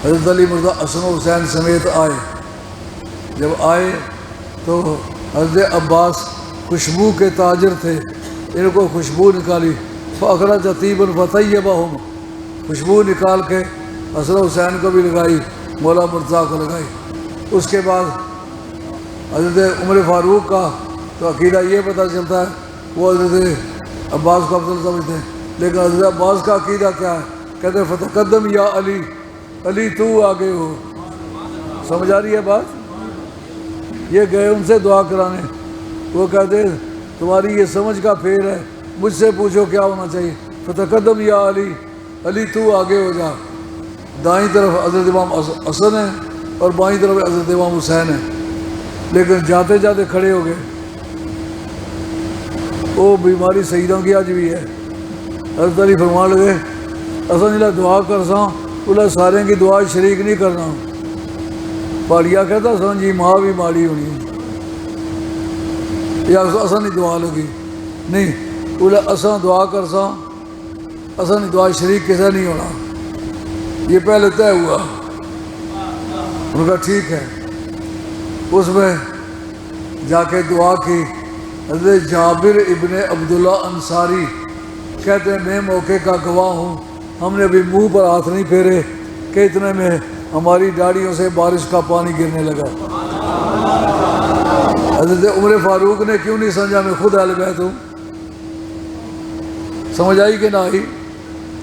حضرت علی مرتضیٰ حسن و حسین سمیت آئے۔ جب آئے تو حضرت عباس خوشبو کے تاجر تھے، ان کو خوشبو نکالی، فاخرج طیبا فطیبہم، خوشبو نکال کے حسن و حسین کو بھی لگائی، مولا مرتضیٰ کو لگائی۔ اس کے بعد حضرت عمر فاروق کا تو عقیدہ یہ پتہ چلتا ہے وہ حضرت عباس کو افضل سمجھتے ہیں، لیکن حضرت عباس کا عقیدہ کیا ہے؟ کہتے ہیں فتقدم یا علی، علی تو آگے ہو۔ سمجھ آ رہی ہے بات؟ یہ گئے ان سے دعا کرانے، وہ کہتے ہیں تمہاری یہ سمجھ کا پھیر ہے، مجھ سے پوچھو کیا ہونا چاہیے؟ فتقدم یا علی، علی تو آگے ہو جا۔ دائیں طرف حضرت امام حسن ہے اور بائیں طرف حضرت امام حسین ہے، لیکن جاتے جاتے کھڑے ہو گئے۔ وہ بیماری سیدوں کی آج بھی ہے۔ حضرت علی فرمان لگے اصل جلا دعا کرساں انہیں سارے کی دعا شریک نہیں کرنا۔ پہاڑیا کہتا سن جی ماں بھی ماڑی ہونی یا اصل نہیں دعا لگی نہیں، انہیں اصل دعا کرساں اصل دعا شریک کسے نہیں ہونا، یہ پہلے طے ہوا۔ ان کا ٹھیک ہے۔ اس میں جا کے دعا کی۔ حضرت جابر ابن عبداللہ انصاری کہتے ہیں میں موقع کا گواہ ہوں، ہم نے ابھی منہ پر ہاتھ نہیں پھیرے کہ اتنے میں ہماری داڑھیوں سے بارش کا پانی گرنے لگا۔ حضرت عمر فاروق نے کیوں نہیں سمجھا میں خود اہل بیت ہوں؟ سمجھ آئی کہ نہ آئی؟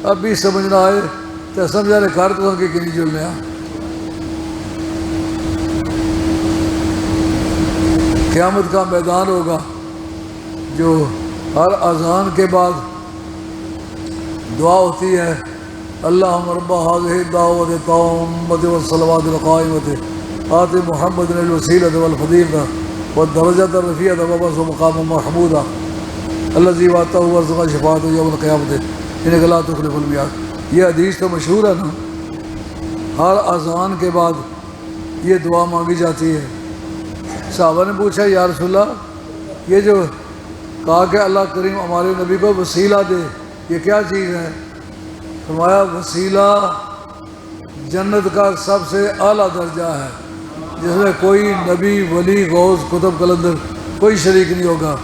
اب بھی سمجھنا آئے تو سمجھا نے کار تو کہ نہیں جلنے آ۔ قیامت کا میدان ہوگا جو ہر اذان کے بعد دعا ہوتی ہے، اللہم رب هذه الدعوة التامة والصلوات القائمة آت محمد الوسیلۃ والفضیلۃ والدرجۃ الرفیعۃ وابعثہ مقاما محمودا الذی وعدتہ وارزقہ شفاعتہ یوم القیامۃ انک لا تخلف المیعاد۔ یہ حدیث تو مشہور ہے نا، ہر اذان کے بعد یہ دعا مانگی جاتی ہے۔ صحابہ نے پوچھا یا رسول اللہ یہ جو کہا کہ اللہ کریم ہمارے نبی کو وسیلہ دے، یہ کیا چیز ہے؟ فرمایا وسیلہ جنت کا سب سے اعلیٰ درجہ ہے، جس میں کوئی نبی، ولی، غوث، قطب، قلندر کوئی شریک نہیں ہوگا۔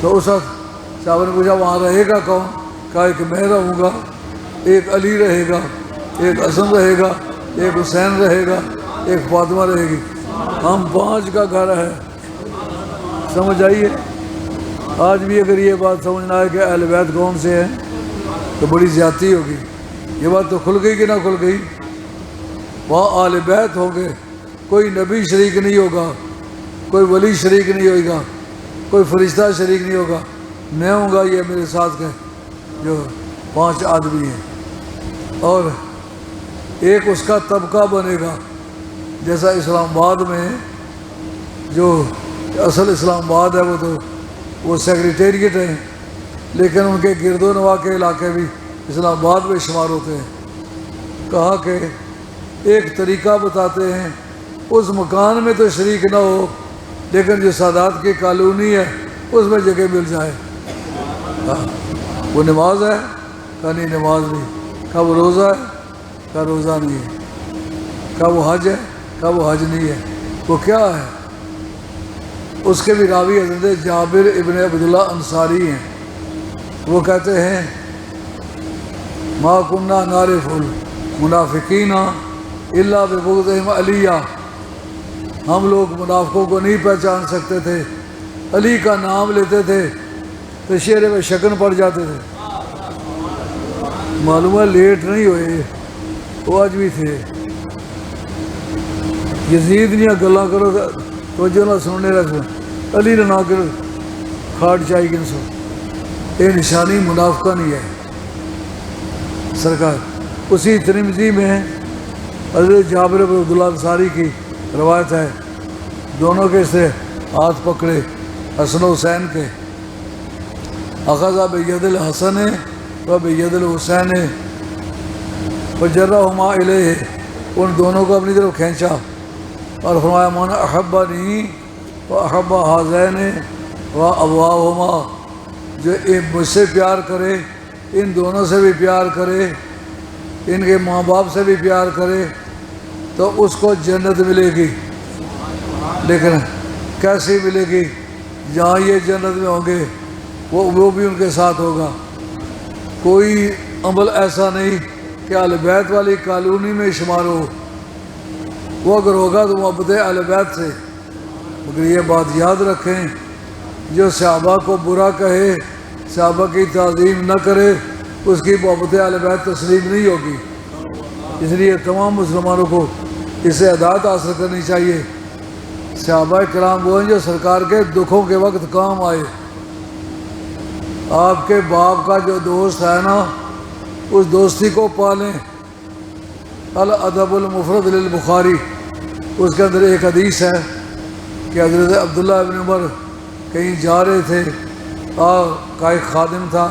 تو اس وقت صاحب نے پوچھا وہاں رہے گا کون؟ کہا کہ میں رہوں گا، ایک علی رہے گا، ایک حسن رہے گا، ایک حسین رہے گا، ایک فاطمہ رہے گی، ہم 5 کا گھر ہے۔ سمجھ آئیے؟ آج بھی اگر یہ بات سمجھنا ہے کہ اہل بیت کون سے ہیں تو بڑی زیادتی ہوگی۔ یہ بات تو کھل گئی کہ نہ کھل گئی؟ وہاں اہل بیت ہوں گے، کوئی نبی شریک نہیں ہوگا، کوئی ولی شریک نہیں ہوگا، کوئی فرشتہ شریک نہیں ہوگا، میں ہوں گا، یہ میرے ساتھ کے جو 5 آدمی ہیں، اور ایک اس کا طبقہ بنے گا، جیسا اسلام آباد میں جو اصل اسلام آباد ہے وہ سیکریٹریٹ ہے، لیکن ان کے گرد و نواح کے علاقے بھی اسلام آباد میں شمار ہوتے ہیں۔ کہا کہ ایک طریقہ بتاتے ہیں، اس مکان میں تو شریک نہ ہو لیکن جو سادات کی کالونی ہے اس میں جگہ مل جائے۔ وہ نماز ہے؟ کہا نہیں نماز نہیں۔ کہا وہ روزہ ہے؟ کہا روزہ نہیں ہے۔ کہا وہ حج ہے؟ کہا وہ حج نہیں ہے۔ وہ کیا ہے؟ اس کے بھی راوی حضرت جابر ابن عبداللہ انصاری ہیں، وہ کہتے ہیں ما کننا نعرف المنافقین الا ببغضهم علیہ، ہم لوگ منافقوں کو نہیں پہچان سکتے تھے، علی کا نام لیتے تھے تو چہرے پہ شکن پڑ جاتے تھے۔ معلوم ہے لیٹ نہیں ہوئے، وہ آج بھی تھے۔ یزید نہیں گلا کرو توجہ نہ سننے رکھو، علی نہ کرو کھاٹ چاہیے کن سو، یہ نشانی منافقہ نہیں ہے سرکار۔ اسی ترمذی میں حضرت جابر بن عبداللہ انصاری کی روایت ہے، دونوں کے سے ہاتھ پکڑے حسن و حسین کے، اخذ بید الحسن و بید الحسین فجرہما الیہ، ان دونوں کو اپنی طرف کھینچا اور فرمایا من احبنی و احب ہذین و ابواہما، جو مجھ سے پیار کرے ان دونوں سے بھی پیار کرے، ان کے ماں باپ سے بھی پیار کرے تو اس کو جنت ملے گی۔ لیکن کیسی ملے گی؟ جہاں یہ جنت میں ہوں گے وہ بھی ان کے ساتھ ہوگا۔ کوئی عمل ایسا نہیں کہ اہل بیت والی کالونی میں شمار ہو، وہ اگر ہوگا تو محبت اہل بیت سے۔ مگر یہ بات یاد رکھیں، جو صحابہ کو برا کہے، صحابہ کی تعظیم نہ کرے، اس کی محبت اہل بیت تسلیم نہیں ہوگی۔ اس لیے تمام مسلمانوں کو اس سے ہدایت حاصل کرنی چاہیے۔ صحابہ کرام وہ ہیں جو سرکار کے دکھوں کے وقت کام آئے۔ آپ کے باپ کا جو دوست ہے نا، اس دوستی کو پالیں۔ الادب المفرد للبخاری، اس کے اندر ایک حدیث ہے کہ حضرت عبداللہ ابن عمر کہیں جا رہے تھے، کا ایک خادم تھا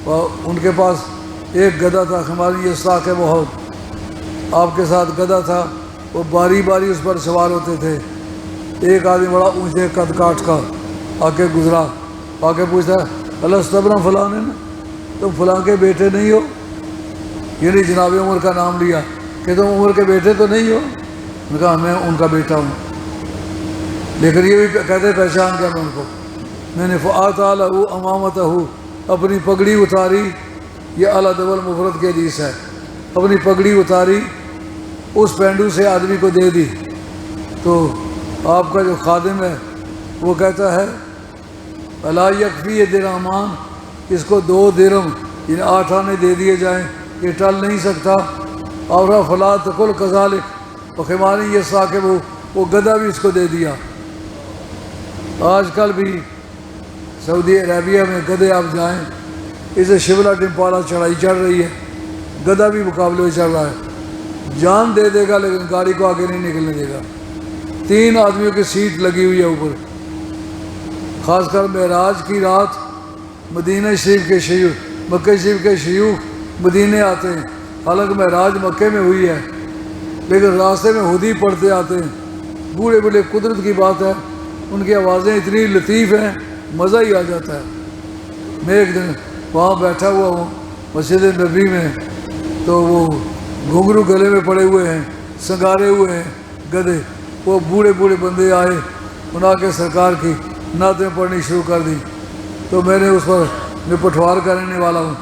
اور ان کے پاس ایک گدھا تھا، ہماری یہ ساکھ ہے بہت، آپ کے ساتھ گدھا تھا، وہ باری باری اس پر سوار ہوتے تھے۔ ایک آدمی بڑا اونچے قد کاٹ کا آ کے گزرا، آ کے پوچھتا الستبرا فلاں ہے نا، تم فلاں کے بیٹے نہیں ہو؟ یعنی جناب عمر کا نام لیا کہ تم عمر کے بیٹے تو نہیں ہو؟ میں کہا میں ان کا بیٹا ہوں، لیکن یہ بھی کہتے پہچان کیا میں ان کو؟ میں نے فآتا لہو امامتہ، اپنی پگڑی اتاری، یہ الادب المفرد کی حدیث ہے، اپنی پگڑی اتاری اس پینڈو سے آدمی کو دے دی، تو آپ کا جو خادم ہے وہ کہتا ہے الا یکفی درہمان، اس کو 2 درہم یعنی 8 آنے دے دیے جائیں، یہ ٹل نہیں سکتا۔ اور فلا تقل کذالک، اور خماری یہ ثاقب، وہ گدھا بھی اس کو دے دیا۔ آج کل بھی سعودی عربیہ میں گدھے آپ جائیں، اسے شملہ ڈمپالا چڑھائی چڑھ رہی ہے، گدھا بھی مقابلے میں چڑھ رہا ہے، جان دے دے گا لیکن گاڑی کو آگے نہیں نکلنے دے گا۔ 3 آدمیوں کی سیٹ لگی ہوئی ہے اوپر۔ خاص کر معراج کی رات مدینہ شریف کے شیوخ، مکہ شریف کے شیوخ مدینے آتے ہیں، حالانکہ معراج مکے میں ہوئی ہے، لیکن راستے میں خود ہی پڑھتے آتے ہیں۔ بوڑھے بوڑھے، قدرت کی بات ہے، ان کی آوازیں اتنی لطیف ہیں مزہ ہی آ جاتا ہے۔ میں ایک دن وہاں بیٹھا ہوا ہوں مسجد نبی میں، تو وہ گھنگرو گلے میں پڑے ہوئے ہیں، سنگارے ہوئے ہیں گدھے، وہ بوڑھے بوڑھے بندے آئے، انہوں آ کے سرکار کی نعتیں پڑھنی شروع کر دی۔ تو میں نے اس پر، میں پٹوار کرنے والا ہوں،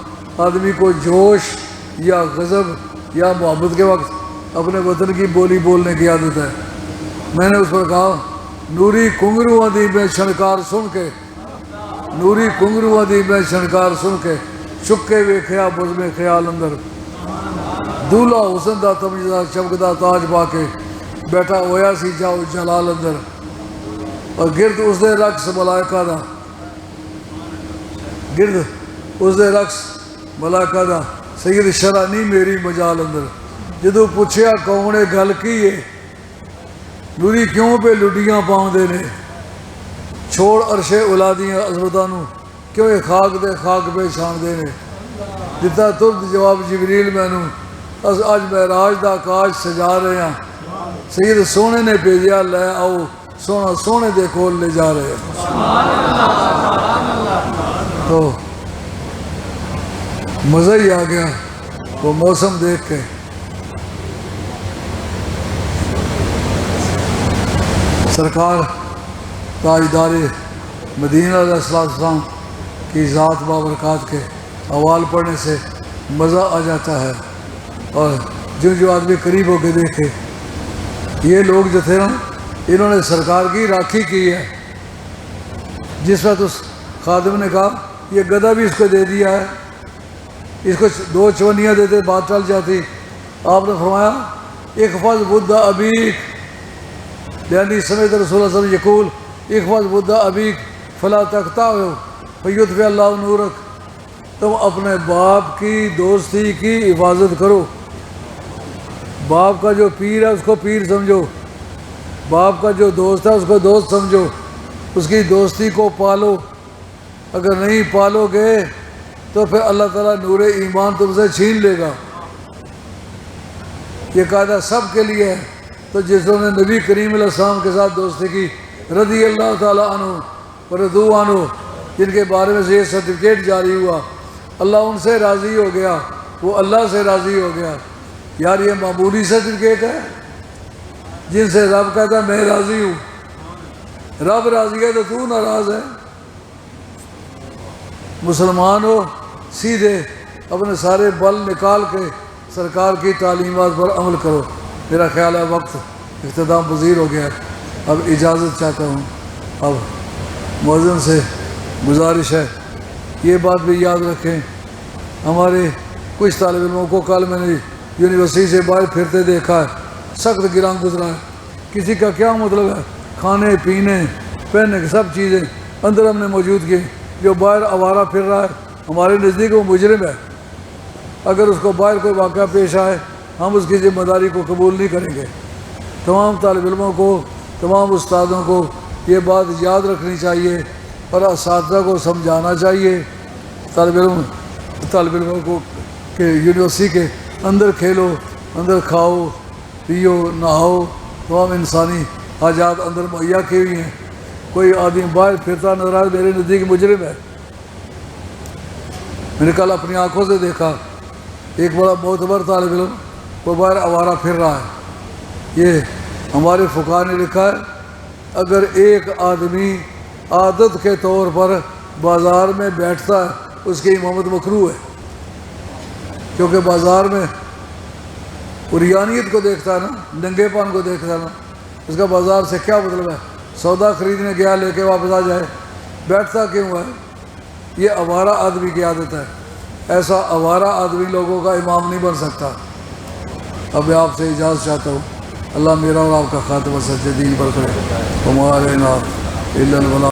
آدمی کو جوش یا غضب یا محبت کے وقت اپنے وطن کی بولی بولنے کی عادت ہے۔ میں نے اس پر کہا نوری کنگرو دی میں چھنکار سن کے، نوری کنگرو دی میں چھنکار سن کے، چکے ویکھیا بز میں خیال اندر، دولہا حسن دا تمجدا چمکدا تاج پا کے، بیٹھا ہویا سی جاؤ جلال اندر، اور گرد اس دے رقص ملائکہ دا، گرد اس دے رقص ملائکہ دا، سید شرع نہیں میری مجال اندر، جدو پوچھیا کونے گل کی ہے، نوری کیوں پہ لڈیاں پاؤں دے نے، چھوڑ عرش اولادیاں عظمتانوں، کیوں یہ خاک دے خاک پہ چھان دے نے، جتا ترد جواب جبریل مینوں، اج معراج دا کاج سجا رہے ہیں، سید سونے نے بھیجیا لے آؤ، سونا سونے دے کول لے جا رہے ہیں۔ تو مزہ ہی آ گیا وہ موسم دیکھ کے۔ سرکار تاجدار مدینہ علیہ السلام کی ذات بابرکات کے احوال پڑھنے سے مزہ آ جاتا ہے، اور جو آدمی قریب ہو کے دیکھے، یہ لوگ جو تھے نا، انہوں نے سرکار کی راکھی کی ہے۔ جس وقت اس خادم نے کہا یہ گدھا بھی اس کو دے دیا ہے، اس کو 2 چونیاں دیتے بات ٹل جاتی، آپ نے فرمایا احفظ بدھ ابیک، یعنی سمیت رسول اللہ صلی اللہ علیہ وسلم یقول احفظ بدھ ابیک فلا تقطعہ فیطفئ اللہ نورک، تم اپنے باپ کی دوستی کی حفاظت کرو، باپ کا جو پیر ہے اس کو پیر سمجھو، باپ کا جو دوست ہے اس کو دوست سمجھو، اس کی دوستی کو پالو، اگر نہیں پالو گے تو پھر اللہ تعالیٰ نور ایمان تم سے چھین لے گا۔ یہ قاعدہ سب کے لیے ہے۔ تو جسوں نے نبی کریم علیہ السلام کے ساتھ دوستی کی، رضی اللہ تعالیٰ عنہ ورضوا عنہ، جن کے بارے میں سے یہ سرٹیفکیٹ جاری ہوا، اللہ ان سے راضی ہو گیا، وہ اللہ سے راضی ہو گیا۔ یار یہ معمولی سرٹیفکیٹ ہے؟ جن سے رب کہتا ہے میں راضی ہوں، رب راضی ہے تو ناراض ہے؟ مسلمان ہو سیدھے اپنے سارے بل نکال کے سرکار کی تعلیمات پر عمل کرو۔ میرا خیال ہے وقت اختتام پذیر ہو گیا، اب اجازت چاہتا ہوں۔ اب مؤذن سے گزارش ہے یہ بات بھی یاد رکھیں، ہمارے کچھ طالب علموں کو کل میں نے یونیورسٹی سے باہر پھرتے دیکھا ہے، سخت گراں گزرا ہے، کسی کا کیا مطلب ہے، کھانے پینے پہننے کی سب چیزیں اندر ہم نے موجود کی، جو باہر آوارہ پھر رہا ہے ہمارے نزدیک وہ مجرم ہے، اگر اس کو باہر کوئی واقعہ پیش آئے ہم اس کی ذمہ داری کو قبول نہیں کریں گے۔ تمام طالب علموں کو، تمام استادوں کو یہ بات یاد رکھنی چاہیے اور اساتذہ کو سمجھانا چاہیے، طالب علموں کو کہ یونیورسٹی کے اندر کھیلو، اندر کھاؤ پیو نہاؤ، تمام انسانی حاجات اندر مہیا کی ہوئی ہیں، کوئی آدمی باہر پھرتا نظر آئے میرے نزدیک مجرم ہے۔ میں نے کل اپنی آنکھوں سے دیکھا ایک بڑا معتبر طالب علم وہ باہر آوارہ پھر رہا ہے۔ یہ ہمارے فقہا نے لکھا ہے اگر ایک آدمی عادت کے طور پر بازار میں بیٹھتا ہے اس کی امامت مکروہ ہے، کیونکہ بازار میں عریانیت کو دیکھتا ہے نا، ننگے پان کو دیکھتا ہے نا، اس کا بازار سے کیا مطلب ہے؟ سودا خریدنے گیا لے کے واپس آ جائے، بیٹھتا کیوں ہے؟ یہ آوارہ آدمی کی عادت ہے، ایسا آوارہ آدمی لوگوں کا امام نہیں بن سکتا۔ اب میں آپ سے اجازت چاہتا ہوں، اللہ میرا اور آپ کا خاتمہ سچے دین پر کرے، ہمارے نام